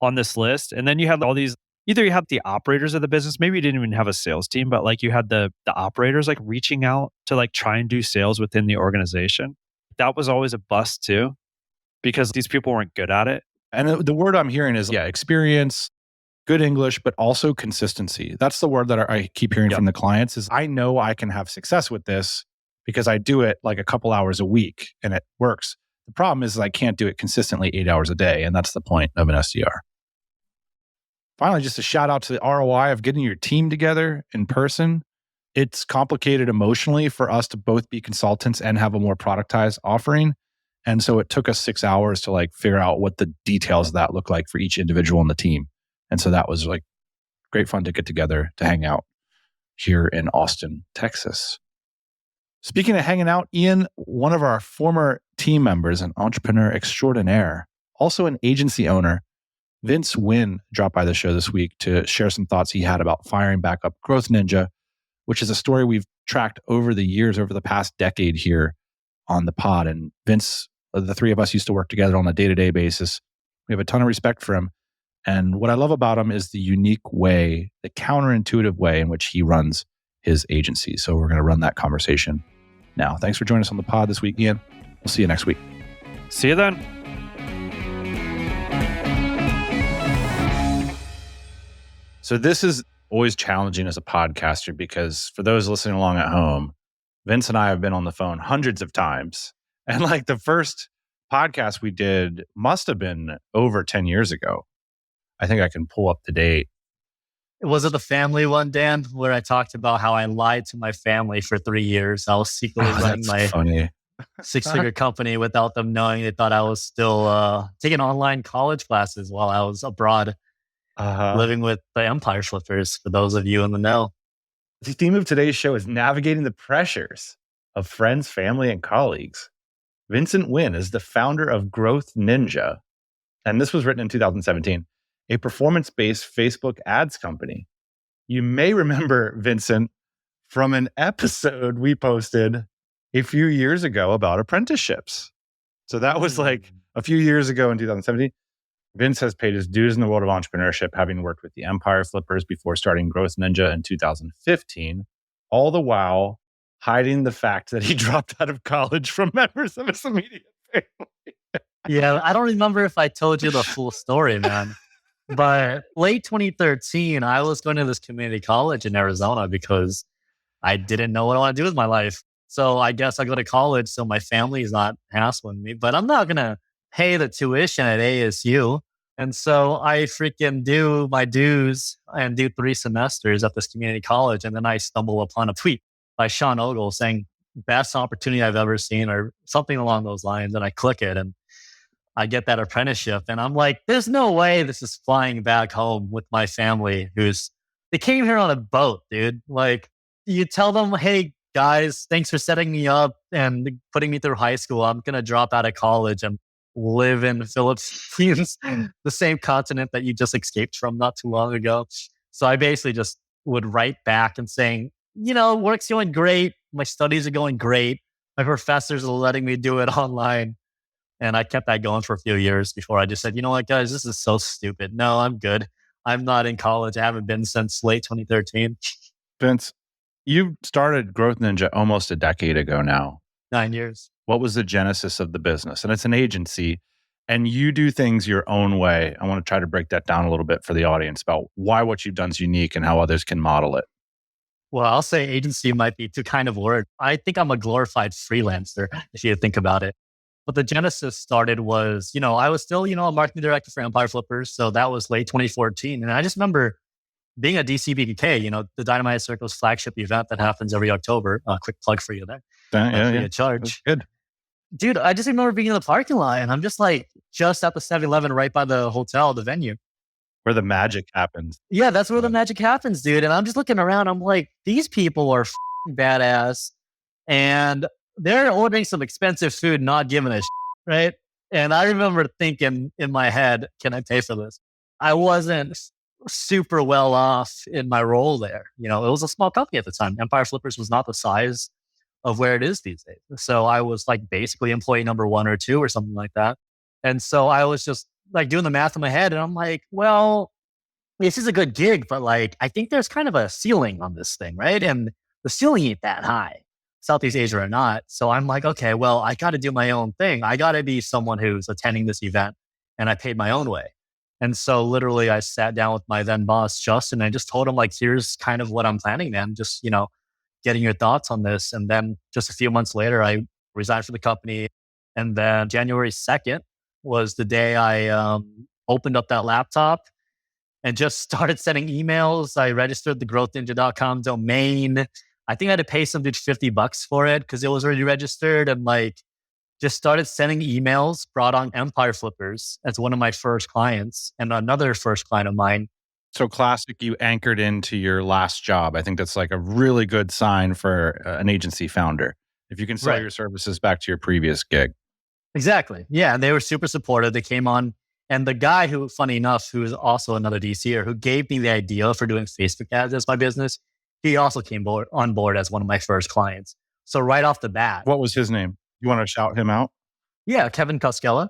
on this list. And then you have all these, either you have the operators of the business, maybe you didn't even have a sales team, but like you had the operators like reaching out to like try and do sales within the organization. That was always a bust too, because these people weren't good at it. And the word I'm hearing is, experience, good English, but also consistency. That's the word that I keep hearing from the clients is I know I can have success with this because I do it like a couple hours a week and it works. The problem is I can't do it consistently 8 hours a day. And that's the point of an SDR. Finally, just a shout out to the ROI of getting your team together in person. It's complicated emotionally for us to both be consultants and have a more productized offering. And so it took us 6 hours to like figure out what the details of that look like for each individual in the team. And so that was like great fun to get together to hang out here in Austin, Texas. Speaking of hanging out, Ian, one of our former team members, an entrepreneur extraordinaire, also an agency owner, Vince Nguyen, dropped by the show this week to share some thoughts he had about firing back up Growth Ninja, which is a story we've tracked over the years, over the past decade here on the pod. And Vince, the three of us used to work together on a day-to-day basis. We have a ton of respect for him. And what I love about him is the unique way, the counterintuitive way in which he runs his agency. So we're going to run that conversation now. Thanks for joining us on the pod this week, Ian. We'll see you next week. See you then. So this is always challenging as a podcaster because for those listening along at home, Vince and I have been on the phone hundreds of times. And like the first podcast we did must have been over 10 years ago. I think I can pull up the date. Was it the family one, Dan, where I talked about how I lied to my family for 3 years? I was secretly running my six-figure company without them knowing. They thought I was still taking online college classes while I was abroad living with the Empire Flippers, for those of you in the know. The theme of today's show is navigating the pressures of friends, family, and colleagues. Vincent Nguyen is the founder of Growth Ninja, and this was written in 2017, a performance-based Facebook ads company. You may remember Vincent from an episode we posted a few years ago about apprenticeships. So that was like a few years ago in 2017. Vince has paid his dues in the world of entrepreneurship, having worked with the Empire Flippers before starting Growth Ninja in 2015, all the while hiding the fact that he dropped out of college from members of his immediate family. Yeah, I don't remember if I told you the full story, man. But late 2013, I was going to this community college in Arizona because I didn't know what I want to do with my life. So I guess I go to college so my family is not hassling me, but I'm not going to pay the tuition at ASU. And so I freaking do my dues and do 3 semesters at this community college. And then I stumble upon a tweet by Sean Ogle saying, best opportunity I've ever seen, or something along those lines. And I click it and I get that apprenticeship. And I'm like, there's no way this is flying back home with my family who's They came here on a boat, dude. Like, you tell them, hey, guys, thanks for setting me up and putting me through high school. I'm going to drop out of college and live in the Philippines, the same continent that you just escaped from not too long ago. So I basically just would write back and saying, work's going great. My studies are going great. My professors are letting me do it online. And I kept that going for a few years before I just said, you know what, guys, this is so stupid. No, I'm good. I'm not in college. I haven't been since late 2013. Vince, you started Growth Ninja almost a decade ago now. 9 years. What was the genesis of the business? And it's an agency, and you do things your own way. I want to try to break that down a little bit for the audience about why what you've done is unique and how others can model it. Well, I'll say agency might be too kind of word. I think I'm a glorified freelancer, if you think about it. But the genesis started was, I was still, a marketing director for Empire Flippers. So that was late 2014. And I just remember being at DCBK, the Dynamite Circle's flagship event that happens every October. Quick plug for you there. Yeah. Free of charge. Good. Dude, I just remember being in the parking lot and I'm just just at the 7-Eleven right by the hotel, the venue. Where the magic happens. Yeah, that's where the magic happens, dude. And I'm just looking around. I'm like, these people are badass. And they're ordering some expensive food, not giving a shit, right? And I remember thinking in my head, can I pay for this? I wasn't super well off in my role there. It was a small company at the time. Empire Flippers was not the size of where it is these days. So I was basically employee number 1 or 2 or something like that. And so I was just doing the math in my head and I'm like, well, this is a good gig, but I think there's kind of a ceiling on this thing, right? And the ceiling ain't that high, Southeast Asia or not. So I'm like, okay, well, I got to do my own thing. I got to be someone who's attending this event and I paid my own way. And so literally I sat down with my then boss, Justin, and I just told him here's kind of what I'm planning, man. Just, getting your thoughts on this. And then just a few months later, I resigned from the company. And then January 2nd was the day I opened up that laptop and just started sending emails. I registered the growthninja.com domain. I think I had to pay some dude $50 for it because it was already registered, and just started sending emails, brought on Empire Flippers as one of my first clients and another first client of mine. So classic, you anchored into your last job. I think that's a really good sign for an agency founder. If you can sell your services back to your previous gig. Exactly. Yeah. And they were super supportive. They came on. And the guy who, funny enough, who is also another DCer, who gave me the idea for doing Facebook ads as my business, he also came on board as one of my first clients. So right off the bat. What was his name? You want to shout him out? Yeah, Kevin Koskela.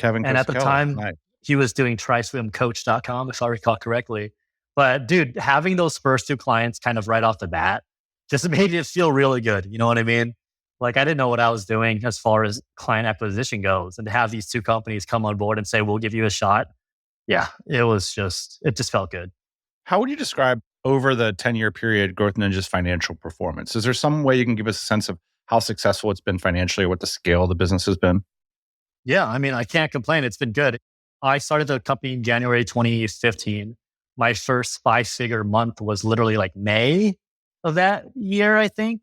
And at the time, nice. He was doing triswimcoach.com, if I recall correctly. But dude, having those first 2 clients kind of right off the bat just made it feel really good. You know what I mean? I didn't know what I was doing as far as client acquisition goes. And to have these 2 companies come on board and say, we'll give you a shot. Yeah, it just felt good. How would you describe over the 10-year period Growth Ninja's financial performance? Is there some way you can give us a sense of how successful it's been financially or what the scale of the business has been? Yeah, I mean, I can't complain. It's been good. I started the company in January 2015. My first 5-figure month was literally May of that year, I think.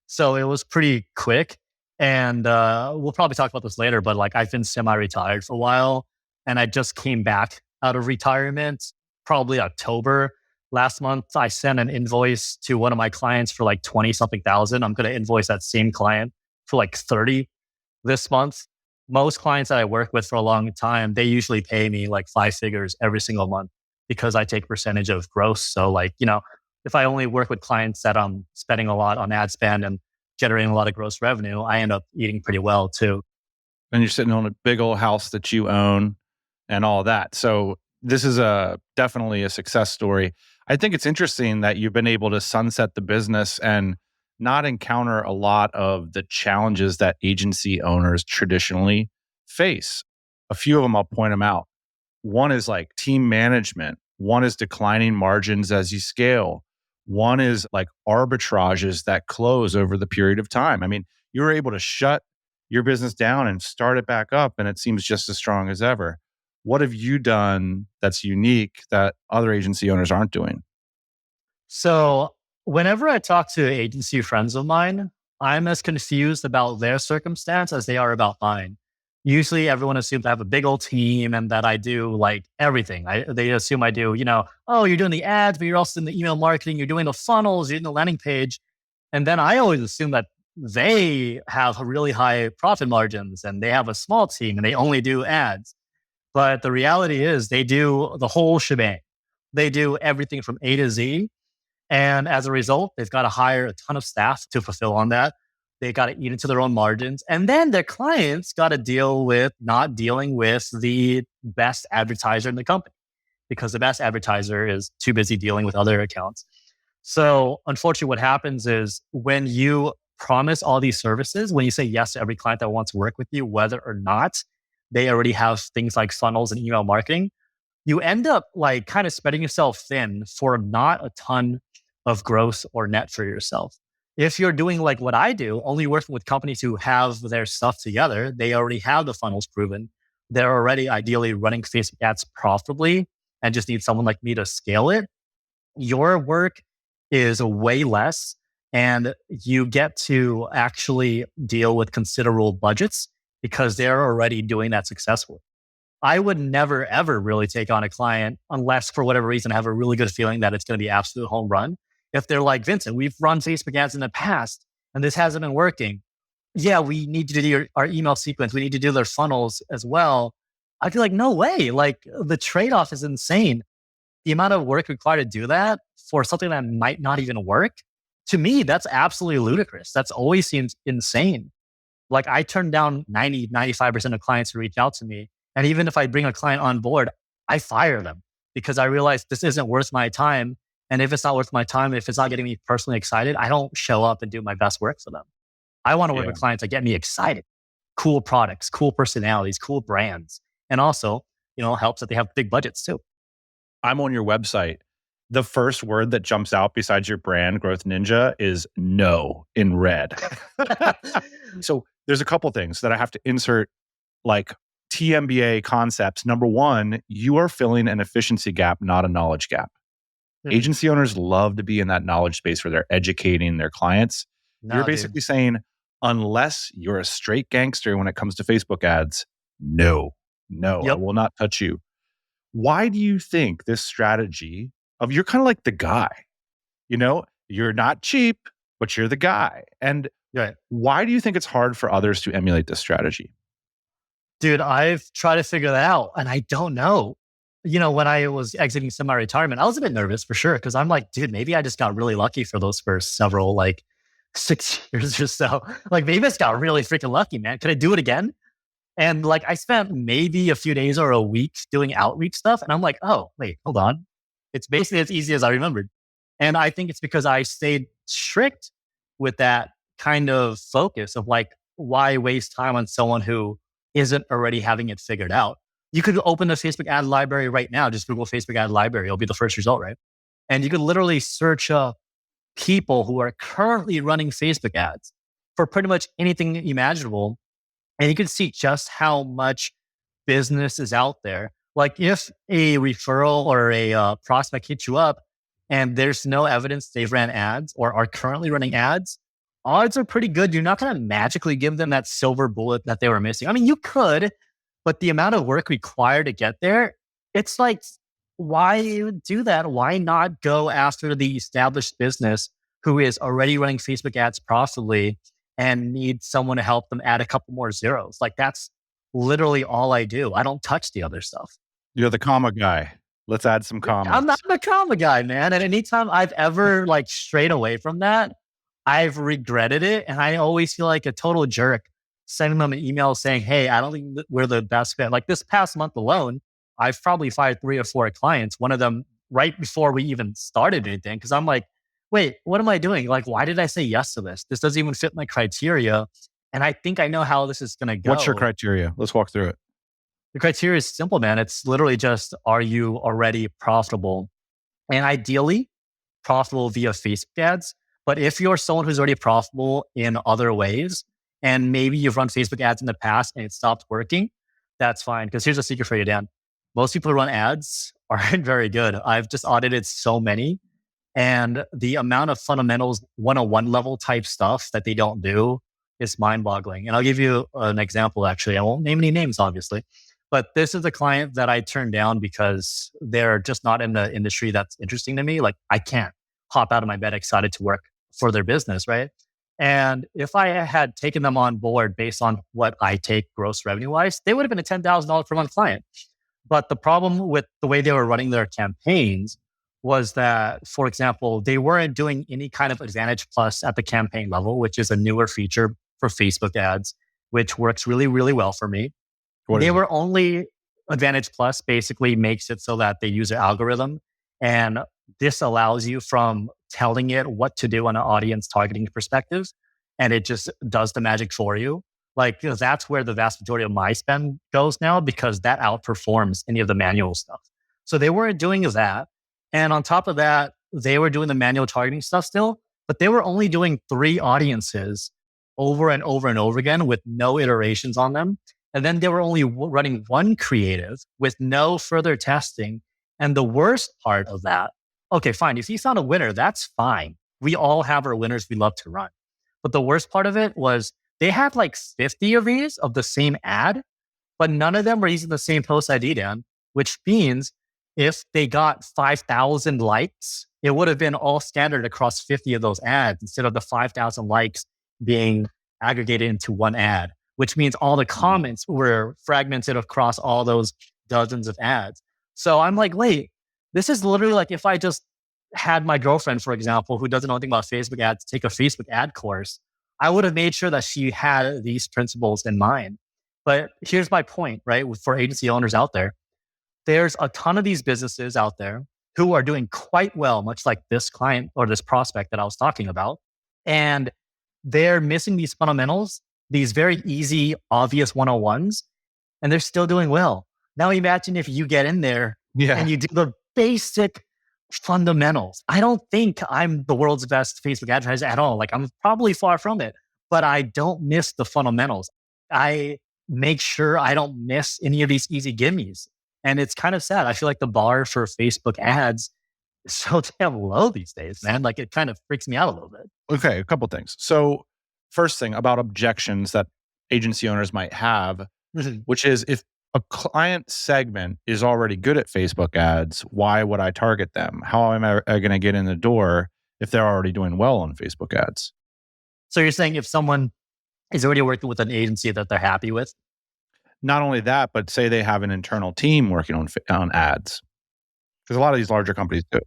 So it was pretty quick. And we'll probably talk about this later, but I've been semi-retired for a while. And I just came back out of retirement, probably October. Last month, I sent an invoice to one of my clients for 20-something thousand. I'm going to invoice that same client for 30 this month. Most clients that I work with for a long time, they usually pay me 5 figures every single month because I take percentage of gross. So if I only work with clients that I'm spending a lot on ad spend and generating a lot of gross revenue, I end up eating pretty well too. And you're sitting on a big old house that you own and all that. So this is definitely a success story. I think it's interesting that you've been able to sunset the business and not encounter a lot of the challenges that agency owners traditionally face. A few of them, I'll point them out. One is team management. One is declining margins as you scale. One is arbitrages that close over the period of time. I mean, you were able to shut your business down and start it back up, and it seems just as strong as ever. What have you done that's unique that other agency owners aren't doing? So whenever I talk to agency friends of mine, I'm as confused about their circumstance as they are about mine. Usually everyone assumes I have a big old team and that I do like everything. They assume I do, oh, you're doing the ads, but you're also doing the email marketing, you're doing the funnels, you're doing the landing page. And then I always assume that they have really high profit margins and they have a small team and they only do ads. But the reality is they do the whole shebang. They do everything from A to Z. And as a result, they've got to hire a ton of staff to fulfill on that. They got to eat into their own margins. And then their clients got to deal with not dealing with the best advertiser in the company because the best advertiser is too busy dealing with other accounts. So unfortunately, what happens is when you promise all these services, when you say yes to every client that wants to work with you, whether or not they already have things like funnels and email marketing, you end up like kind of spreading yourself thin for not a ton of gross or net for yourself. If you're doing like what I do, only working with companies who have their stuff together, they already have the funnels proven. They're already ideally running Facebook ads profitably and just need someone like me to scale it. Your work is way less and you get to actually deal with considerable budgets because they're already doing that successfully. I would never, ever really take on a client unless for whatever reason I have a really good feeling that it's going to be absolute home run. If they're like, Vincent, we've run Facebook ads in the past and this hasn't been working. Yeah, we need to do our email sequence. We need to do their funnels as well. I'd be like, no way. Like the trade-off is insane. The amount of work required to do that for something that might not even work, to me, that's absolutely ludicrous. That's always seems insane. Like I turn down 90, 95% of clients who reach out to me. And even if I bring a client on board, I fire them because I realize this isn't worth my time. And if it's not worth my time, if it's not getting me personally excited, I don't show up and do my best work for them. I want to work with clients that get me excited. Cool products, cool personalities, cool brands. And also, helps that they have big budgets too. I'm on your website. The first word that jumps out besides your brand, Growth Ninja, is no in red. So there's a couple things that I have to insert, like TMBA concepts. Number one, you are filling an efficiency gap, not a knowledge gap. Agency owners love to be in that knowledge space where they're educating their clients. You're basically saying, unless you're a straight gangster when it comes to Facebook ads, no, I will not touch you. Why do you think this strategy of you're kind of like the guy, you're not cheap, but you're the guy. And why do you think it's hard for others to emulate this strategy? Dude, I've tried to figure that out and I don't know. When I was exiting semi-retirement, I was a bit nervous for sure. Cause I'm like, dude, maybe I just got really lucky for those first several, 6 years or so. Like maybe I just got really freaking lucky, man. Could I do it again? And I spent maybe a few days or a week doing outreach stuff. And I'm like, oh, wait, hold on. It's basically as easy as I remembered. And I think it's because I stayed strict with that kind of focus of why waste time on someone who isn't already having it figured out? You could open the Facebook ad library right now. Just Google Facebook ad library. It'll be the first result, right? And you could literally search up people who are currently running Facebook ads for pretty much anything imaginable. And you can see just how much business is out there. Like if a referral or a prospect hits you up and there's no evidence they've ran ads or are currently running ads, odds are pretty good. You're not going to magically give them that silver bullet that they were missing. I mean, you could, but the amount of work required to get there, it's like, why do that? Why not go after the established business who is already running Facebook ads profitably and need someone to help them add a couple more zeros? Like that's literally all I do. I don't touch the other stuff. You're the comma guy. Let's add some commas. I'm not the comma guy, man. And anytime I've ever strayed away from that, I've regretted it. And I always feel like a total jerk sending them an email saying, hey, I don't think we're the best fit. Like this past month alone, I've probably fired 3 or 4 clients. One of them right before we even started anything. Cause I'm like, wait, what am I doing? Why did I say yes to this? This doesn't even fit my criteria. And I think I know how this is going to go. What's your criteria? Let's walk through it. The criteria is simple, man. It's literally just, are you already profitable? And ideally, profitable via Facebook ads. But if you're someone who's already profitable in other ways, and maybe you've run Facebook ads in the past and it stopped working, that's fine. Because here's a secret for you, Dan. Most people who run ads aren't very good. I've just audited so many. And the amount of fundamentals 101 level type stuff that they don't do is mind-boggling. And I'll give you an example, actually. I won't name any names, obviously. But this is a client that I turned down because they're just not in the industry that's interesting to me. Like, I can't hop out of my bed excited to work for their business, right? And if I had taken them on board based on what I take gross revenue-wise, they would have been a $10,000 per month client. But the problem with the way they were running their campaigns was that, for example, they weren't doing any kind of Advantage Plus at the campaign level, which is a newer feature for Facebook ads, which works really, really well for me. They were only Advantage Plus basically makes it so that they use an algorithm, and this allows you from telling it what to do on an audience targeting perspective, and it just does the magic for you. Like, that's where the vast majority of my spend goes now, because that outperforms any of the manual stuff. So they weren't doing that. And on top of that, they were doing the manual targeting stuff still, but they were only doing 3 audiences over and over and over again with no iterations on them. And then they were only running 1 creative with no further testing. And the worst part of that, okay, fine. If you found a winner, that's fine. We all have our winners we love to run. But the worst part of it was they had like 50 of these of the same ad, but none of them were using the same post ID, Dan, which means if they got 5,000 likes, it would have been all standard across 50 of those ads instead of the 5,000 likes being aggregated into 1 ad, which means all the comments were fragmented across all those dozens of ads. So I'm like, wait, this is literally like if I just had my girlfriend, for example, who doesn't know anything about Facebook ads, take a Facebook ad course, I would have made sure that she had these principles in mind. But here's my point, right? For agency owners out there, there's a ton of these businesses out there who are doing quite well, much like this client or this prospect that I was talking about. And they're missing these fundamentals, these very easy, obvious 101s, and they're still doing well. Now imagine if you get in there and you do the basic fundamentals. I don't think I'm the world's best Facebook advertiser at all. Like, I'm probably far from it, but I don't miss the fundamentals. I make sure I don't miss any of these easy gimmies. And it's kind of sad. I feel like the bar for Facebook ads is so damn low these days, man. Like, it kind of freaks me out a little bit. Okay, a couple things. So first thing about objections that agency owners might have, which is if a client segment is already good at Facebook ads, why would I target them? How am I going to get in the door if they're already doing well on Facebook ads? So you're saying if someone is already working with an agency that they're happy with? Not only that, but say they have an internal team working on ads. Because a lot of these larger companies do.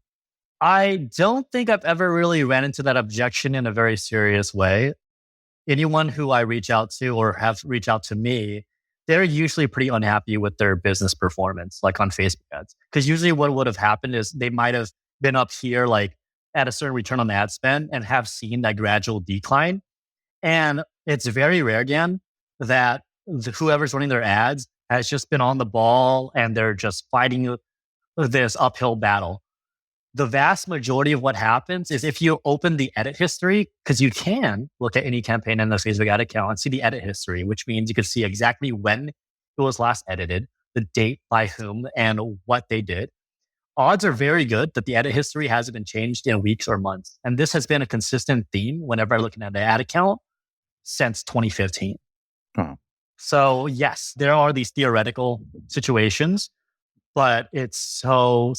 I don't think I've ever really ran into that objection in a very serious way. Anyone who I reach out to or have reached out to me, they're usually pretty unhappy with their business performance, like on Facebook ads. Because usually what would have happened is they might have been up here like at a certain return on ad spend and have seen that gradual decline. And it's very rare, again, that whoever's running their ads has just been on the ball and they're just fighting this uphill battle. The vast majority of what happens is if you open the edit history, because you can look at any campaign in the Facebook ad account and see the edit history, which means you can see exactly when it was last edited, the date by whom, and what they did. Odds are very good that the edit history hasn't been changed in weeks or months. And this has been a consistent theme whenever I'm looking at the ad account since 2015. Oh. So yes, there are these theoretical situations, but it's so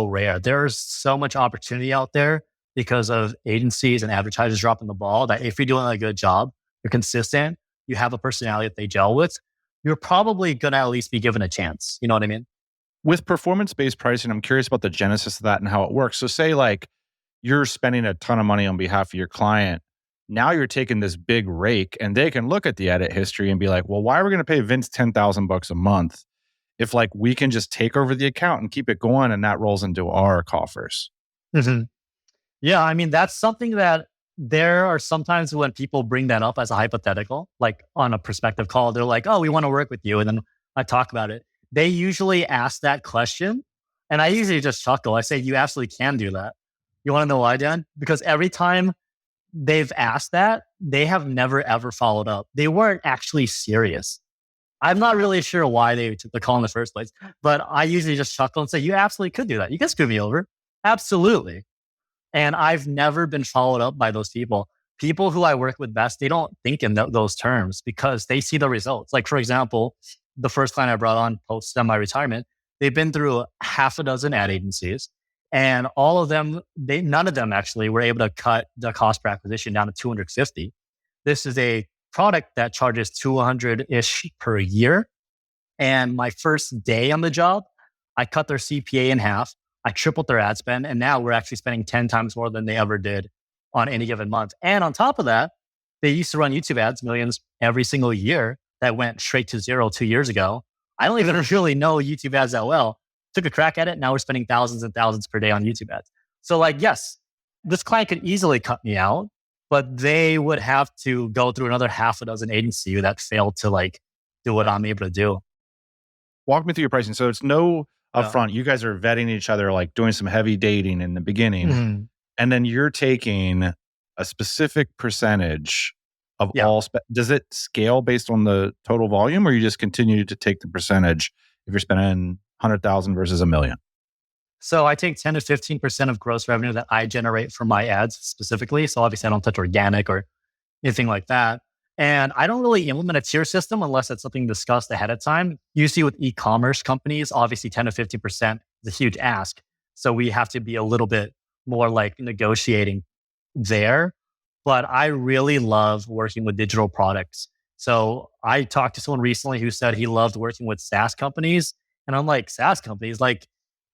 rare. There's so much opportunity out there because of agencies and advertisers dropping the ball that if you're doing a good job, you're consistent, you have a personality that they gel with, you're probably going to at least be given a chance. You know what I mean? With performance-based pricing, I'm curious about the genesis of that and how it works. So say like you're spending a ton of money on behalf of your client. Now you're taking this big rake and they can look at the edit history and be like, well, why are we going to pay Vince $10,000 a month if like we can just take over the account and keep it going and that rolls into our coffers? Mm-hmm. Yeah, I mean, that's something that there are sometimes when people bring that up as a hypothetical, like on a prospective call, they're like, oh, we want to work with you. And then I talk about it. They usually ask that question and I usually just chuckle. I say, you absolutely can do that. You want to know why, Dan? Because every time they've asked that, they have never, ever followed up. They weren't actually serious. I'm not really sure why they took the call in the first place, but I usually just chuckle and say, you absolutely could do that. You can screw me over. Absolutely. And I've never been followed up by those people. people who I work with best, they don't think in those terms because they see the results. Like, for example, the first client I brought on post semi-retirement, they've been through half a dozen ad agencies, and all of them, none of them actually were able to cut the cost per acquisition down to 250. This is a product that charges 200-ish per year. And my first day on the job, I cut their CPA in half. I tripled their ad spend. And now we're actually spending 10 times more than they ever did on any given month. And on top of that, they used to run YouTube ads, millions every single year. That went straight to zero 2 years ago. I don't even really know YouTube ads that well. Took a crack at it. Now we're spending thousands and thousands per day on YouTube ads. So like, yes, this client could easily cut me out, but they would have to go through another half a dozen agency that failed to like do what I'm able to do. Walk me through your pricing. So it's no upfront. You guys are vetting each other, like doing some heavy dating in the beginning. Mm-hmm. And then you're taking a specific percentage of all. Does it scale based on the total volume, or you just continue to take the percentage if you're spending 100,000 versus $1 million? So I take 10 to 15% of gross revenue that I generate from my ads specifically. So obviously I don't touch organic or anything like that. And I don't really implement a tier system unless it's something discussed ahead of time. You see with e-commerce companies, obviously 10 to 50% is a huge ask. So we have to be a little bit more like negotiating there. But I really love working with digital products. So I talked to someone recently who said he loved working with SaaS companies. And I'm like, SaaS companies? Like,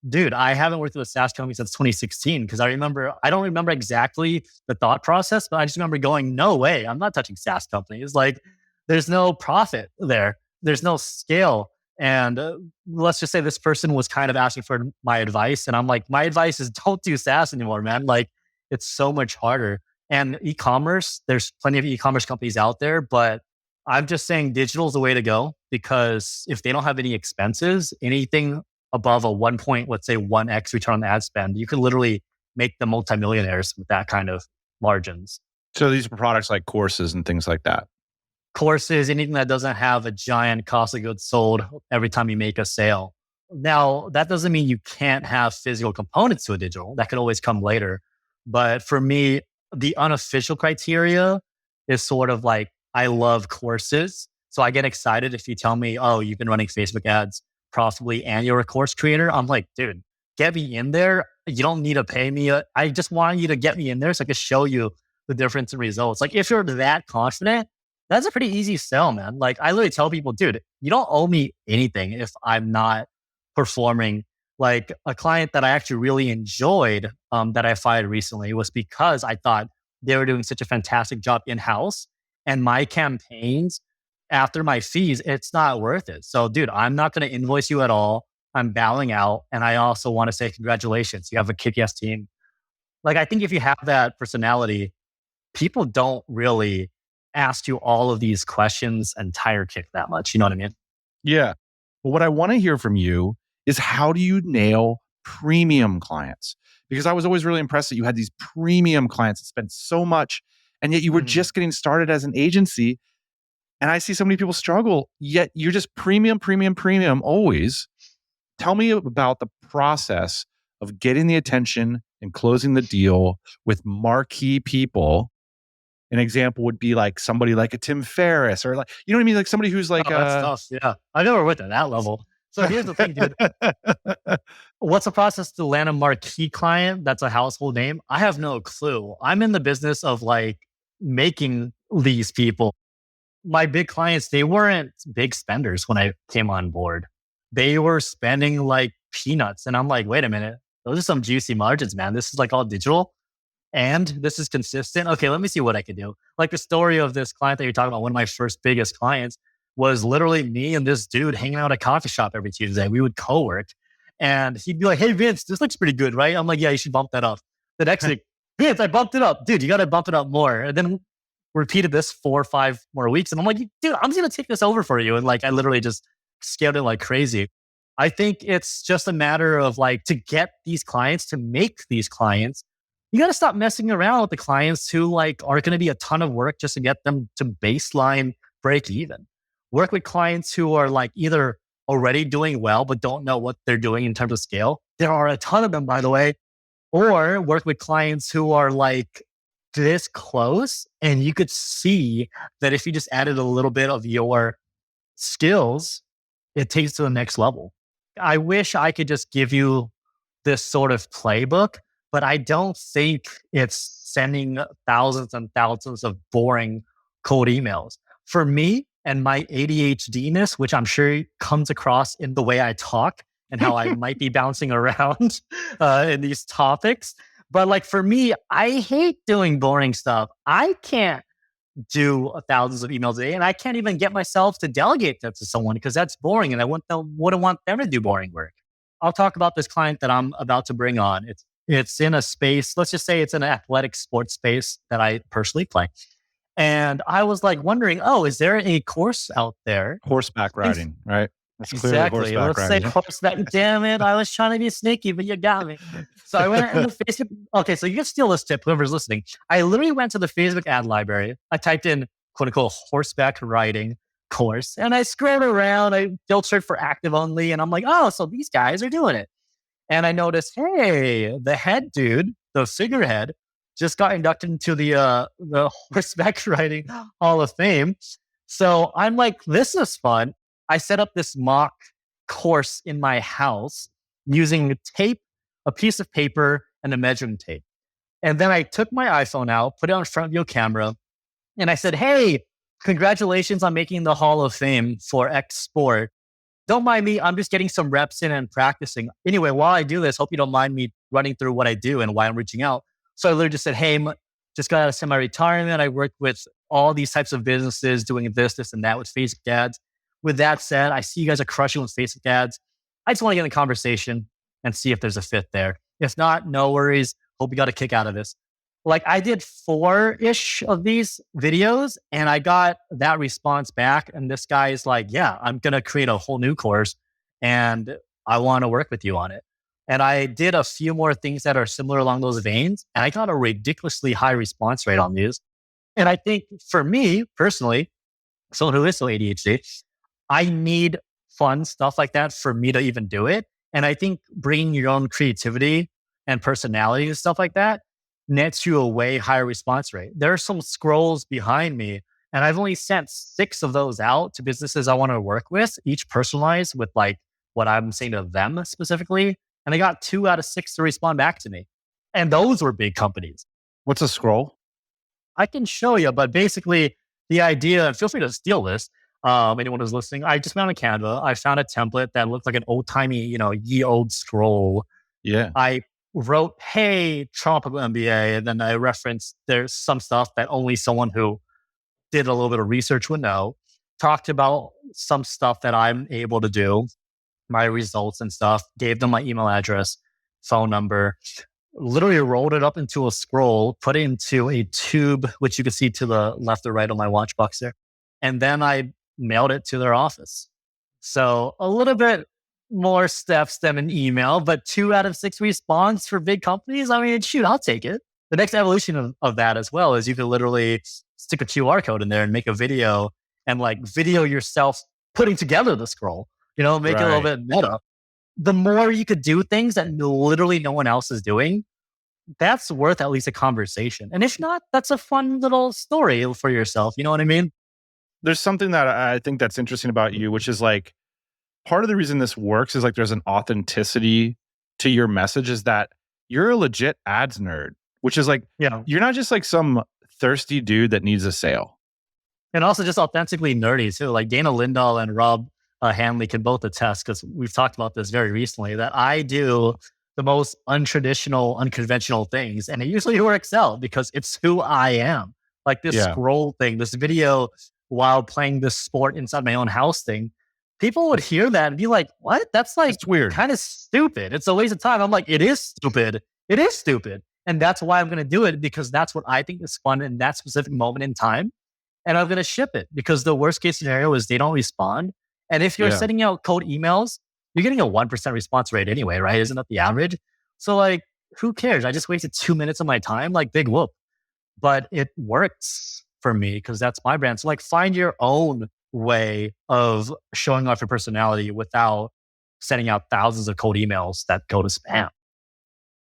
dude, I haven't worked with a SaaS company since 2016 because I don't remember exactly the thought process, but I just remember going, no way, I'm not touching SaaS companies. Like, there's no profit there. There's no scale. And let's just say this person was kind of asking for my advice. And I'm like, my advice is don't do SaaS anymore, man. Like, it's so much harder. And e-commerce, there's plenty of e-commerce companies out there, but I'm just saying digital is the way to go because if they don't have any expenses, anything above a 1x return on the ad spend, you can literally make them multimillionaires with that kind of margins. So these are products like courses and things like that. Courses, anything that doesn't have a giant cost of goods sold every time you make a sale. Now, that doesn't mean you can't have physical components to a digital. That could always come later. But for me, the unofficial criteria is sort of like, I love courses. So I get excited if you tell me, oh, you've been running Facebook ads profitably and you're a course creator. I'm like, dude, get me in there. You don't need to pay me. I just want you to get me in there so I can show you the difference in results. Like if you're that confident, that's a pretty easy sell, man. Like I literally tell people, dude, you don't owe me anything if I'm not performing. Like a client that I actually really enjoyed that I fired recently was because I thought they were doing such a fantastic job in-house and my campaigns after my fees, it's not worth it. So dude, I'm not going to invoice you at all. I'm bowing out. And I also want to say congratulations. You have a kick-ass team. Like I think if you have that personality, people don't really ask you all of these questions and tire kick that much. You know what I mean? Yeah. But what I want to hear from you is how do you nail premium clients? Because I was always really impressed that you had these premium clients that spent so much, and yet you were just getting started as an agency. And I see so many people struggle, yet you're just premium always. Tell me about the process of getting the attention and closing the deal with marquee people. An example would be like somebody like a Tim Ferriss or like, you know what I mean? Like somebody who's like, that's tough. Yeah. I've never went to that level. So here's the thing, dude. What's the process to land a marquee client that's a household name? I have no clue. I'm in the business of like making these people. My big clients, they weren't big spenders when I came on board. They were spending like peanuts. And I'm like, wait a minute. Those are some juicy margins, man. This is like all digital and this is consistent. Okay, let me see what I can do. Like the story of this client that you're talking about, one of my first biggest clients was literally me and this dude hanging out at a coffee shop every Tuesday. We would co-work and he'd be like, hey, Vince, this looks pretty good, right? I'm like, yeah, you should bump that up. The next week, Vince, I bumped it up. Dude, you got to bump it up more. And then repeated this 4 or 5 more weeks. And I'm like, dude, I'm just going to take this over for you. And like, I literally just scaled it like crazy. I think it's just a matter of like, to get these clients, to make these clients, you got to stop messing around with the clients who like are going to be a ton of work just to get them to baseline break even. Work with clients who are like either already doing well, but don't know what they're doing in terms of scale. There are a ton of them, by the way. Or work with clients who are like this close, and you could see that if you just added a little bit of your skills, it takes to the next level. I wish I could just give you this sort of playbook, but I don't think it's sending thousands and thousands of boring cold emails. For me and my ADHD-ness, which I'm sure comes across in the way I talk and how I might be bouncing around in these topics. But like for me, I hate doing boring stuff. I can't do thousands of emails a day, and I can't even get myself to delegate that to someone because that's boring, and I wouldn't want them to do boring work. I'll talk about this client that I'm about to bring on. It's in a space, let's just say it's an athletic sports space that I personally play. And I was like wondering, is there a course out there? Horseback riding, right? That's Exactly. horseback Let's riding. say horseback. Damn it. I was trying to be sneaky, but you got me. So I went into Facebook. Okay, so you can steal this tip, whoever's listening. I literally went to the Facebook ad library. I typed in quote unquote horseback riding course, and I scrolled around. I filtered for active only, and I'm like, so these guys are doing it. And I noticed, hey, the head dude, the figurehead, just got inducted into the horseback riding Hall of Fame. So I'm like, this is fun. I set up this mock course in my house using tape, a piece of paper, and a measuring tape. And then I took my iPhone out, put it on front view camera, and I said, hey, congratulations on making the Hall of Fame for X sport. Don't mind me. I'm just getting some reps in and practicing. Anyway, while I do this, hope you don't mind me running through what I do and why I'm reaching out. So I literally just said, hey, just got out of semi-retirement. I work with all these types of businesses doing this, and that with Facebook ads. With that said, I see you guys are crushing with Facebook ads. I just want to get in a conversation and see if there's a fit there. If not, no worries. Hope you got a kick out of this. Like I did 4-ish of these videos and I got that response back. And this guy is like, yeah, I'm going to create a whole new course and I want to work with you on it. And I did a few more things that are similar along those veins. And I got a ridiculously high response rate on these. And I think for me personally, someone who is so ADHD, I need fun stuff like that for me to even do it. And I think bringing your own creativity and personality and stuff like that nets you a way higher response rate. There are some scrolls behind me, and I've only sent 6 of those out to businesses I want to work with, each personalized with like what I'm saying to them specifically. And I got 2 out of 6 to respond back to me. And those were big companies. What's a scroll? I can show you, but basically the idea, and feel free to steal this, anyone who's listening, I just went on Canva. I found a template that looked like an old-timey, ye old scroll. Yeah. I wrote, hey, Tropical MBA, and then I referenced there's some stuff that only someone who did a little bit of research would know. Talked about some stuff that I'm able to do, my results and stuff, gave them my email address, phone number, literally rolled it up into a scroll, put it into a tube, which you can see to the left or right on my watch box there. And then I mailed it to their office. So a little bit more steps than an email, but 2 out of 6 response for big companies. I mean, shoot, I'll take it. The next evolution of that as well is you can literally stick a QR code in there and make a video and like video yourself putting together the scroll, make it a little bit meta. The more you could do things that literally no one else is doing, that's worth at least a conversation. And if not, that's a fun little story for yourself. You know what I mean? There's something that I think that's interesting about you, which is like, part of the reason this works is like there's an authenticity to your message is that you're a legit ads nerd, which is like, you're not just like some thirsty dude that needs a sale. And also just authentically nerdy too. Like Dana Lindahl and Rob Hanley can both attest, because we've talked about this very recently, that I do the most untraditional, unconventional things. And it usually works out because it's who I am. Like this scroll thing, this video while playing this sport inside my own house thing. People would hear that and be like, what? That's like weird. Kind of stupid. It's a waste of time. I'm like, it is stupid. It is stupid. And that's why I'm going to do it, because that's what I think is fun in that specific moment in time. And I'm going to ship it, because the worst case scenario is they don't respond. And if you're sending out cold emails, you're getting a 1% response rate anyway, right? Isn't that the average? So like, who cares? I just wasted 2 minutes of my time, like big whoop. But it works for me because that's my brand. So like, find your own way of showing off your personality without sending out thousands of cold emails that go to spam.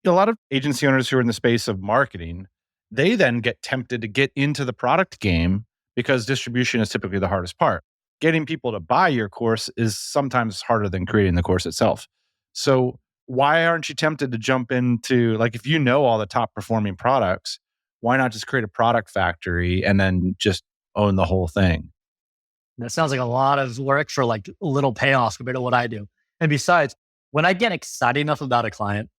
A lot of agency owners who are in the space of marketing, they then get tempted to get into the product game because distribution is typically the hardest part. Getting people to buy your course is sometimes harder than creating the course itself. So why aren't you tempted to jump into, like, if you know all the top performing products, why not just create a product factory and then just own the whole thing? That sounds like a lot of work for like little payoffs compared to what I do. And besides, when I get excited enough about a client,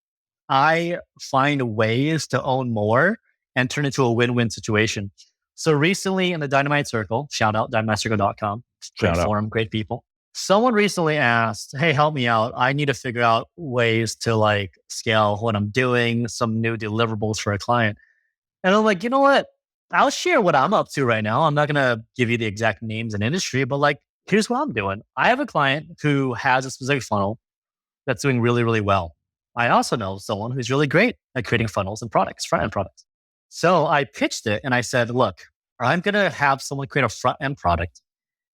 I find ways to own more and turn it into a win-win situation. So recently in the Dynamite Circle, shout out dynamitecircle.com, great forum, great people. Someone recently asked, hey, help me out. I need to figure out ways to like scale what I'm doing, some new deliverables for a client. And I'm like, you know what? I'll share what I'm up to right now. I'm not going to give you the exact names and industry, but like, here's what I'm doing. I have a client who has a specific funnel that's doing really, really well. I also know someone who's really great at creating funnels and products, front-end products. So I pitched it and I said, look, I'm going to have someone create a front-end product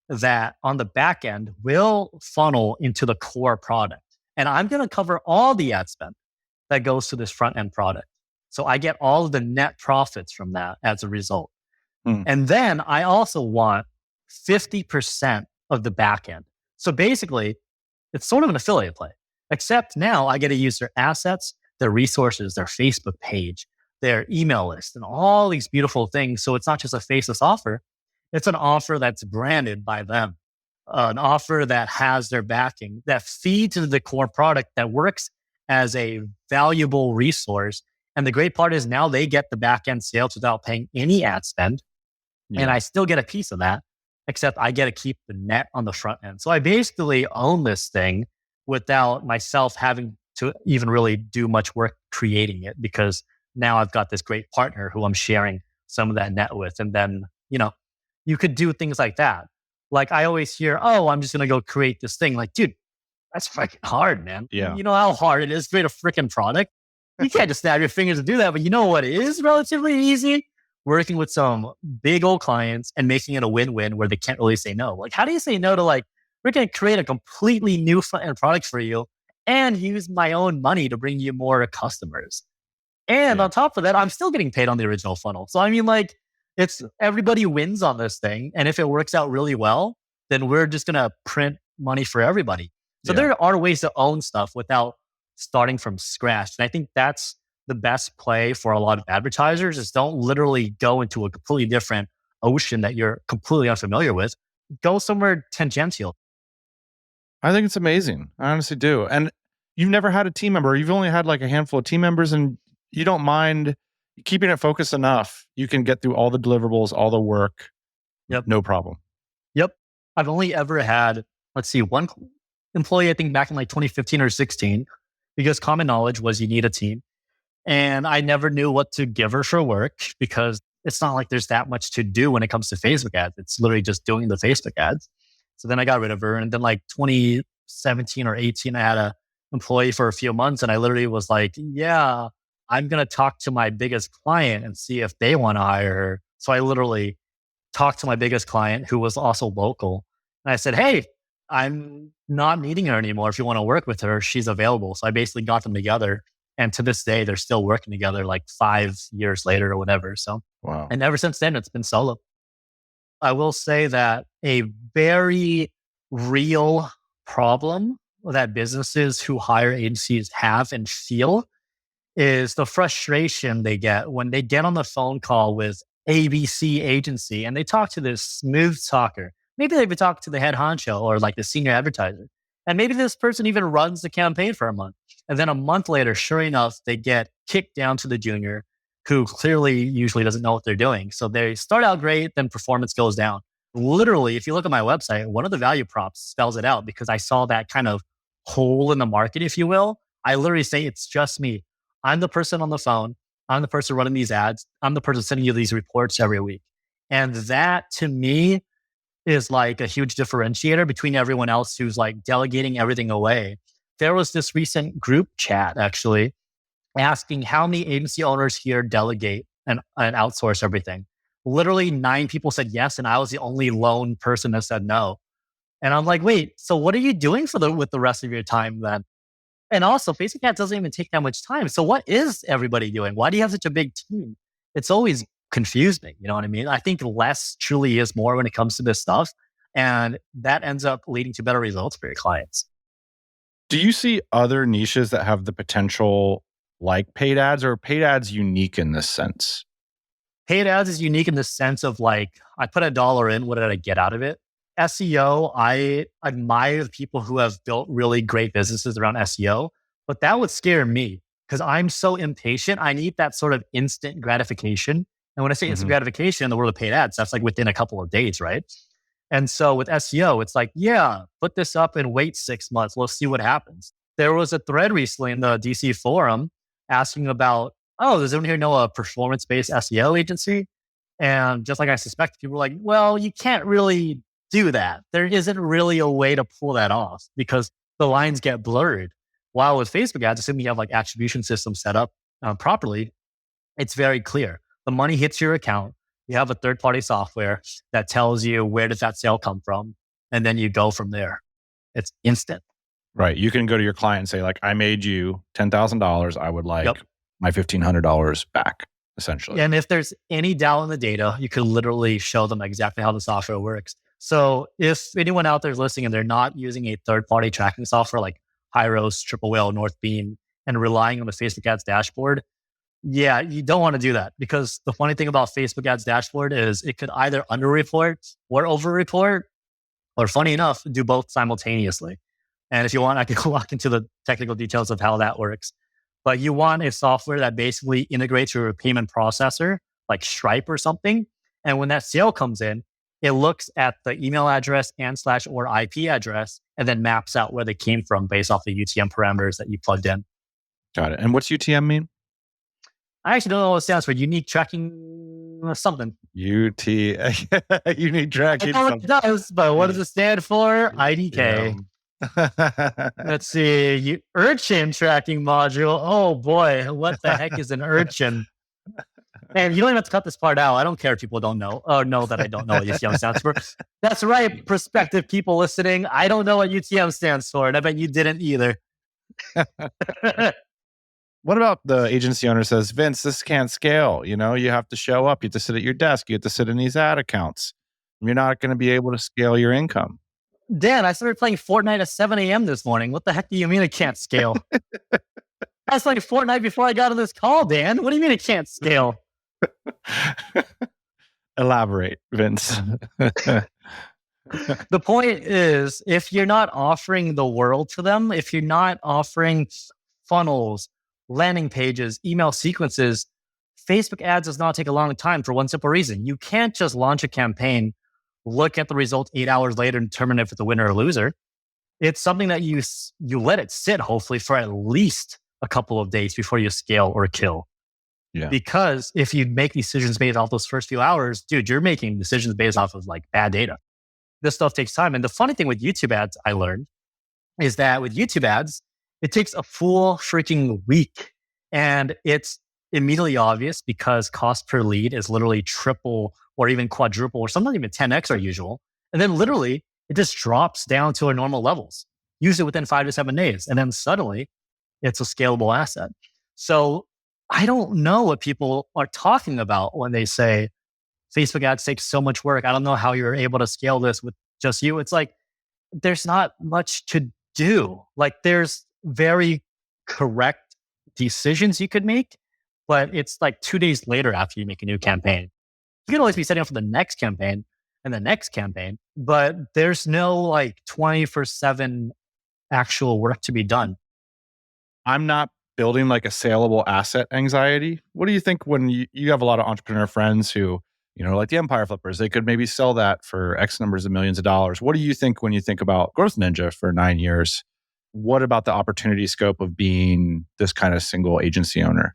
that on the back end will funnel into the core product. And I'm going to cover all the ad spend that goes to this front-end product. So I get all of the net profits from that as a result. And then I also want 50% of the back end. So basically, it's sort of an affiliate play, except now I get to use their assets, their resources, their Facebook page, their email list, and all these beautiful things. So it's not just a faceless offer. It's an offer that's branded by them, an offer that has their backing, that feeds into the core product, that works as a valuable resource. And the great part is now they get the back end sales without paying any ad spend. And I still get a piece of that, except I get to keep the net on the front end. So I basically own this thing without myself having to even really do much work creating it, because now I've got this great partner who I'm sharing some of that net with. And then, you could do things like that. Like I always hear, oh, I'm just going to go create this thing. Like, dude, that's fucking hard, man. Yeah. You know how hard it is to create a freaking product? You can't just snap your fingers and do that. But you know what is relatively easy? Working with some big old clients and making it a win-win where they can't really say no. Like, how do you say no to like, we're going to create a completely new front-end product for you and use my own money to bring you more customers. And on top of that, I'm still getting paid on the original funnel. So I mean, like, it's everybody wins on this thing. And if it works out really well, then we're just going to print money for everybody. So there are ways to own stuff without starting from scratch. And I think that's the best play for a lot of advertisers, is don't literally go into a completely different ocean that you're completely unfamiliar with. Go somewhere tangential. I think it's amazing. I honestly do. And you've never had a team member. You've only had like a handful of team members, and you don't mind keeping it focused enough. You can get through all the deliverables, all the work. Yep. No problem. Yep. I've only ever had, one employee, I think back in like 2015 or 16, because common knowledge was you need a team. And I never knew what to give her for work, because it's not like there's that much to do when it comes to Facebook ads. It's literally just doing the Facebook ads. So then I got rid of her. And then like 2017 or 18, I had a employee for a few months. And I literally was like, yeah, I'm going to talk to my biggest client and see if they want to hire her. So I literally talked to my biggest client, who was also local. And I said, hey, I'm not needing her anymore. If you want to work with her, she's available. So I basically got them together. And to this day, they're still working together like 5 years later or whatever. So, wow. And ever since then, it's been solo. I will say that a very real problem that businesses who hire agencies have and feel is the frustration they get when they get on the phone call with ABC agency and they talk to this smooth talker. Maybe they've talked to the head honcho or like the senior advertiser. And maybe this person even runs the campaign for a month. And then a month later, sure enough, they get kicked down to the junior, who clearly usually doesn't know what they're doing. So they start out great, then performance goes down. Literally, if you look at my website, one of the value props spells it out, because I saw that kind of hole in the market, if you will. I literally say, it's just me. I'm the person on the phone. I'm the person running these ads. I'm the person sending you these reports every week. And that to me is like a huge differentiator between everyone else who's like delegating everything away. There was this recent group chat actually asking how many agency owners here delegate and outsource everything. Literally 9 people said yes, and I was the only lone person that said no. And I'm like, wait, so what are you doing with the rest of your time then? And also, Facebook ads doesn't even take that much time. So what is everybody doing? Why do you have such a big team? it's always confused me. You know what I mean? I think less truly is more when it comes to this stuff. And that ends up leading to better results for your clients. Do you see other niches that have the potential like paid ads, or are paid ads unique in this sense? Paid ads is unique in the sense of like, I put $1 in, what did I get out of it? SEO, I admire the people who have built really great businesses around SEO, but that would scare me because I'm so impatient. I need that sort of instant gratification. And when I say instant gratification in the world of paid ads, that's like within a couple of days, right? And so with SEO, it's like, yeah, put this up and wait 6 months. Let's see what happens. There was a thread recently in the DC forum asking about, oh, does anyone here know a performance-based SEO agency? And just like I suspect, people were like, well, you can't really do that. There isn't really a way to pull that off because the lines get blurred. While with Facebook ads, assuming you have like attribution systems set up properly, it's very clear. The money hits your account. You have a third-party software that tells you where does that sale come from, and then you go from there. It's instant. Right. You can go to your client and say, like, I made you $10,000. I would like my $1,500 back, essentially. And if there's any doubt in the data, you can literally show them exactly how the software works. So if anyone out there is listening and they're not using a third-party tracking software like Hyros, Triple Whale, Northbeam, and relying on the Facebook ads dashboard, yeah, you don't want to do that because the funny thing about Facebook ads dashboard is it could either underreport or overreport, or funny enough, do both simultaneously. And if you want, I can walk into the technical details of how that works. But you want a software that basically integrates your payment processor, like Stripe or something. And when that sale comes in, it looks at the email address and/or IP address and then maps out where they came from based off the UTM parameters that you plugged in. Got it. And what's UTM mean? I actually don't know what it stands for. Unique tracking something. Unique tracking. I know what it does, but what does it stand for? IDK. Yeah. Let's see. Urchin tracking module. Oh boy, what the heck is an urchin? And you don't even have to cut this part out. I don't care if people don't know. Oh, know that I don't know what UTM stands for. That's right, prospective people listening. I don't know what UTM stands for, and I bet you didn't either. What about the agency owner says, Vince, this can't scale. You know, you have to show up. You have to sit at your desk. You have to sit in these ad accounts. You're not going to be able to scale your income. Dan, I started playing Fortnite at 7 a.m. this morning. What the heck do you mean it can't scale? I was playing Fortnite before I got on this call, Dan. What do you mean it can't scale? Elaborate, Vince. The point is, if you're not offering the world to them, if you're not offering funnels, landing pages, email sequences, Facebook ads does not take a long time for one simple reason. You can't just launch a campaign, look at the results 8 hours later and determine if it's a winner or loser. It's something that you let it sit, hopefully, for at least a couple of days before you scale or kill. Yeah. Because if you make decisions based off those first few hours, dude, you're making decisions based off of like bad data. This stuff takes time. And the funny thing with YouTube ads, I learned, is that with YouTube ads, it takes a full freaking week. And it's immediately obvious because cost per lead is literally triple or even quadruple or sometimes even 10x our usual. And then literally it just drops down to our normal levels, usually within 5 to 7 days. And then suddenly it's a scalable asset. So I don't know what people are talking about when they say Facebook ads take so much work. I don't know how you're able to scale this with just you. It's like, there's not much to do. Like there's very correct decisions you could make, but it's like 2 days later after you make a new campaign. You can always be setting up for the next campaign and the next campaign, but there's no like 24/7 actual work to be done. I'm not building like a saleable asset anxiety. What do you think when you have a lot of entrepreneur friends who, you know, like the Empire Flippers, they could maybe sell that for X numbers of millions of dollars. What do you think when you think about Growth Ninja for 9 years? What about the opportunity scope of being this kind of single agency owner?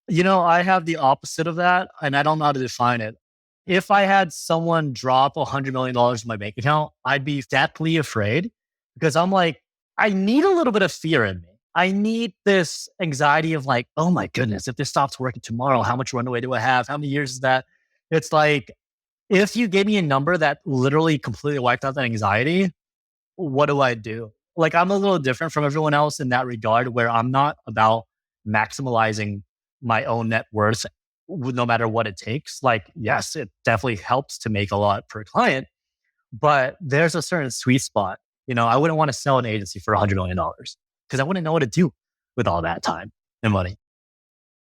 You know, I have the opposite of that, and I don't know how to define it. If I had someone drop $100 million in my bank account, I'd be deathly afraid because I'm like, I need a little bit of fear in me. I need this anxiety of like, oh my goodness, if this stops working tomorrow, how much runway do I have? How many years is that? It's like, if you gave me a number that literally completely wiped out that anxiety, what do I do? Like, I'm a little different from everyone else in that regard, where I'm not about maximizing my own net worth no matter what it takes. Like, yes, it definitely helps to make a lot per client, but there's a certain sweet spot. I wouldn't want to sell an agency for $100 million because I wouldn't know what to do with all that time and money.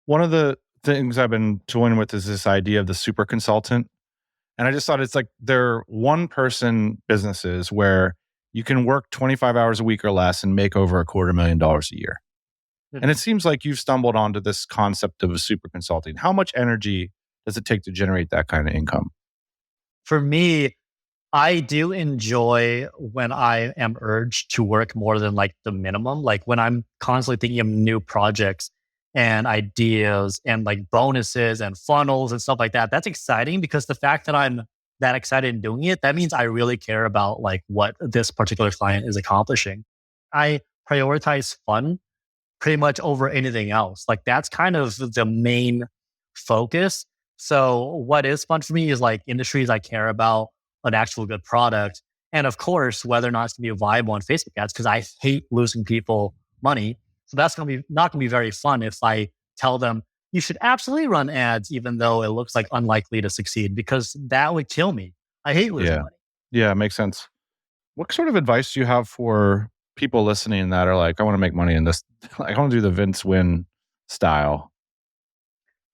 One of the things I've been toying with is this idea of the super consultant. And I just thought it's like they're one person businesses where you can work 25 hours a week or less and make over $250,000 a year. Mhm. And it seems like you've stumbled onto this concept of a super consulting. How much energy does it take to generate that kind of income? For me, I do enjoy when I am urged to work more than like the minimum. Like when I'm constantly thinking of new projects and ideas and like bonuses and funnels and stuff like that. That's exciting because the fact that I'm that excited in doing it, that means I really care about like what this particular client is accomplishing. I prioritize fun pretty much over anything else. Like that's kind of the main focus. So what is fun for me is like industries I care about, an actual good product, and of course, whether or not it's going to be viable on Facebook ads, because I hate losing people money. So that's going to be not going to be very fun if I tell them you should absolutely run ads, even though it looks like unlikely to succeed, because that would kill me. I hate losing money. Yeah, makes sense. What sort of advice do you have for people listening that are like, I want to make money in this, like, I want to do the Vince Win style?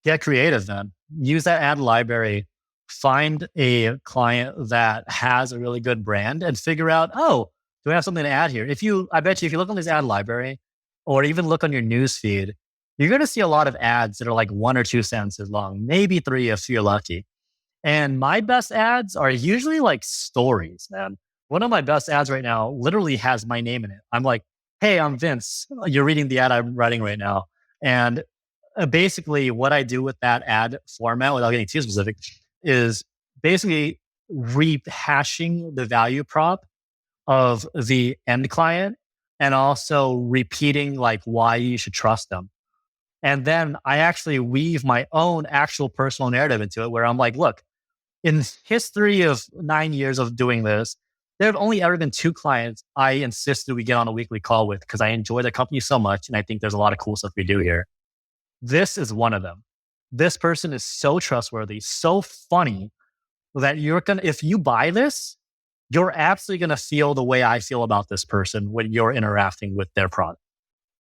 Get creative, then. Use that ad library. Find a client that has a really good brand and figure out, oh, do I have something to add here? I bet you if you look on this ad library or even look on your news feed, you're going to see a lot of ads that are like 1 or 2 sentences long, maybe 3 if you're lucky. And my best ads are usually like stories, man. One of my best ads right now literally has my name in it. I'm like, hey, I'm Vince. You're reading the ad I'm writing right now. And basically what I do with that ad format, without getting too specific, is basically rehashing the value prop of the end client and also repeating like why you should trust them. And then I actually weave my own actual personal narrative into it where I'm like, look, in history of 9 years of doing this, there have only ever been 2 clients I insisted we get on a weekly call with because I enjoy their company so much. And I think there's a lot of cool stuff we do here. This is one of them. This person is so trustworthy, so funny that if you buy this, you're absolutely going to feel the way I feel about this person when you're interacting with their product.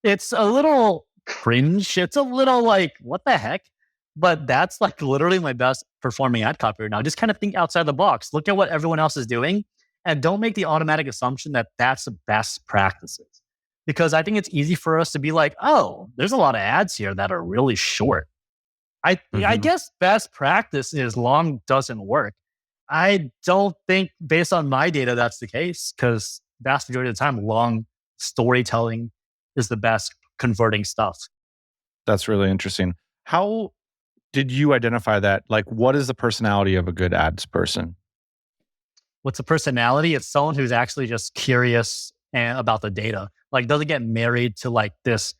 It's a little cringe. It's a little like, what the heck? But that's like literally my best performing ad copy right now. Just kind of think outside the box. Look at what everyone else is doing and don't make the automatic assumption that that's the best practices. Because I think it's easy for us to be like, oh, there's a lot of ads here that are really short. I guess best practice is long doesn't work. I don't think based on my data that's the case because vast majority of the time, long storytelling is the best converting stuff. That's really interesting. How did you identify that? Like, what is the personality of a good ads person? What's a personality? It's someone who's actually just curious about the data. Like, doesn't get married to like this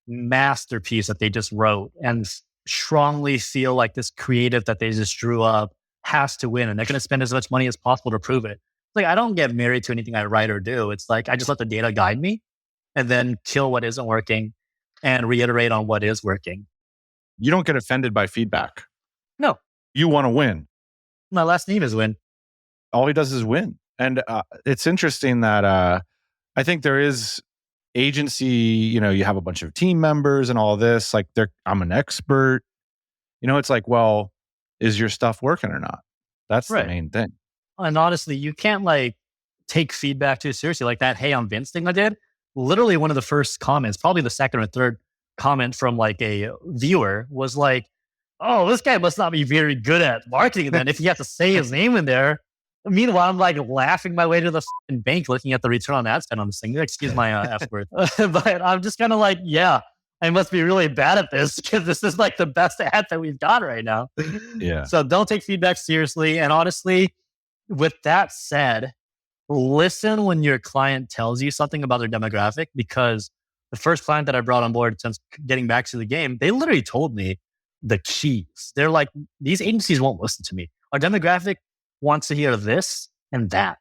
masterpiece that they just wrote and strongly feel like this creative that they just drew up has to win and they're going to spend as much money as possible to prove it. Like, I don't get married to anything I write or do. It's like, I just let the data guide me and then kill what isn't working and reiterate on what is working. You don't get offended by feedback. No. You want to win. My last name is Win. All he does is win. And it's interesting that I think there is agency, you have a bunch of team members and all this, like I'm an expert. It's like, well, is your stuff working or not? That's right. The main thing. And honestly, you can't like take feedback too seriously. Like that, hey, I'm Vince thing I did. Literally one of the first comments, probably the second or third comment from like a viewer was like, oh, this guy must not be very good at marketing then if you have to say his name in there. Meanwhile, I'm like laughing my way to the bank looking at the return on ad spend on this thing. Excuse my F word. But I'm just kind of like, yeah, I must be really bad at this because this is like the best ad that we've got right now. Yeah. So don't take feedback seriously. And honestly, with that said, listen when your client tells you something about their demographic, because the first client that I brought on board since getting back to the game, they literally told me the keys. They're like, these agencies won't listen to me. Our demographic wants to hear this and that.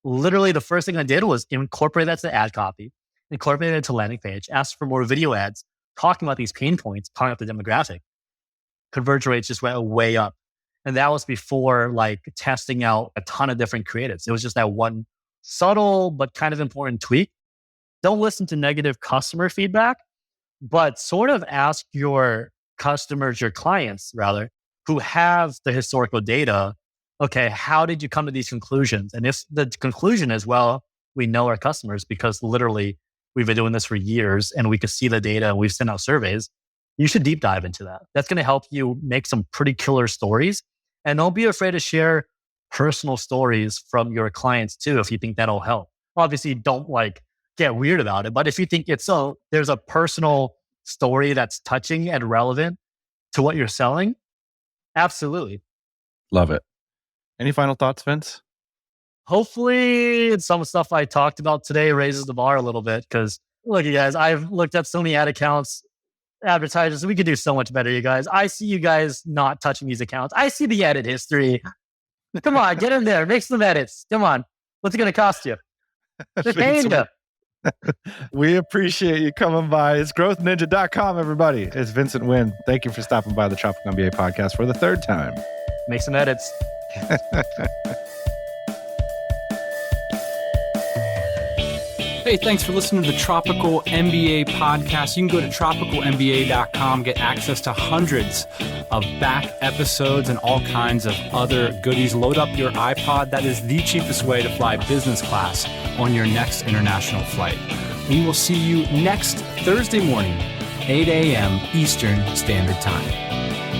Literally, the first thing I did was incorporate that to ad copy, incorporate it to landing page, ask for more video ads, talking about these pain points, talking about the demographic. conversion rates just went way up. And that was before like testing out a ton of different creatives. It was just that one subtle but kind of important tweak. Don't listen to negative customer feedback, but sort of ask your customers, your clients rather, who have the historical data, okay, how did you come to these conclusions? And if the conclusion is, well, we know our customers because literally we've been doing this for years and we can see the data and we've sent out surveys, you should deep dive into that. That's going to help you make some pretty killer stories. And don't be afraid to share personal stories from your clients too, if you think that'll help. Obviously, don't like get weird about it. But if you think there's a personal story that's touching and relevant to what you're selling, absolutely. Love it. Any final thoughts, Vince? Hopefully some stuff I talked about today raises the bar a little bit because look, you guys, I've looked at so many ad accounts, advertisers. We could do so much better, you guys. I see you guys not touching these accounts. I see the edit history. Come on, get in there. Make some edits. Come on. What's it going to cost you? They're paying you. We appreciate you coming by. It's growthninja.com, everybody. It's Vincent Nguyen. Thank you for stopping by the Tropical MBA podcast for the third time. Make some edits. Hey, thanks for listening to the Tropical MBA podcast. You can go to tropicalmba.com, get access to hundreds of back episodes and all kinds of other goodies. Load up your iPod. That is the cheapest way to fly business class on your next international flight. We will see you next Thursday morning, 8 a.m. Eastern Standard Time.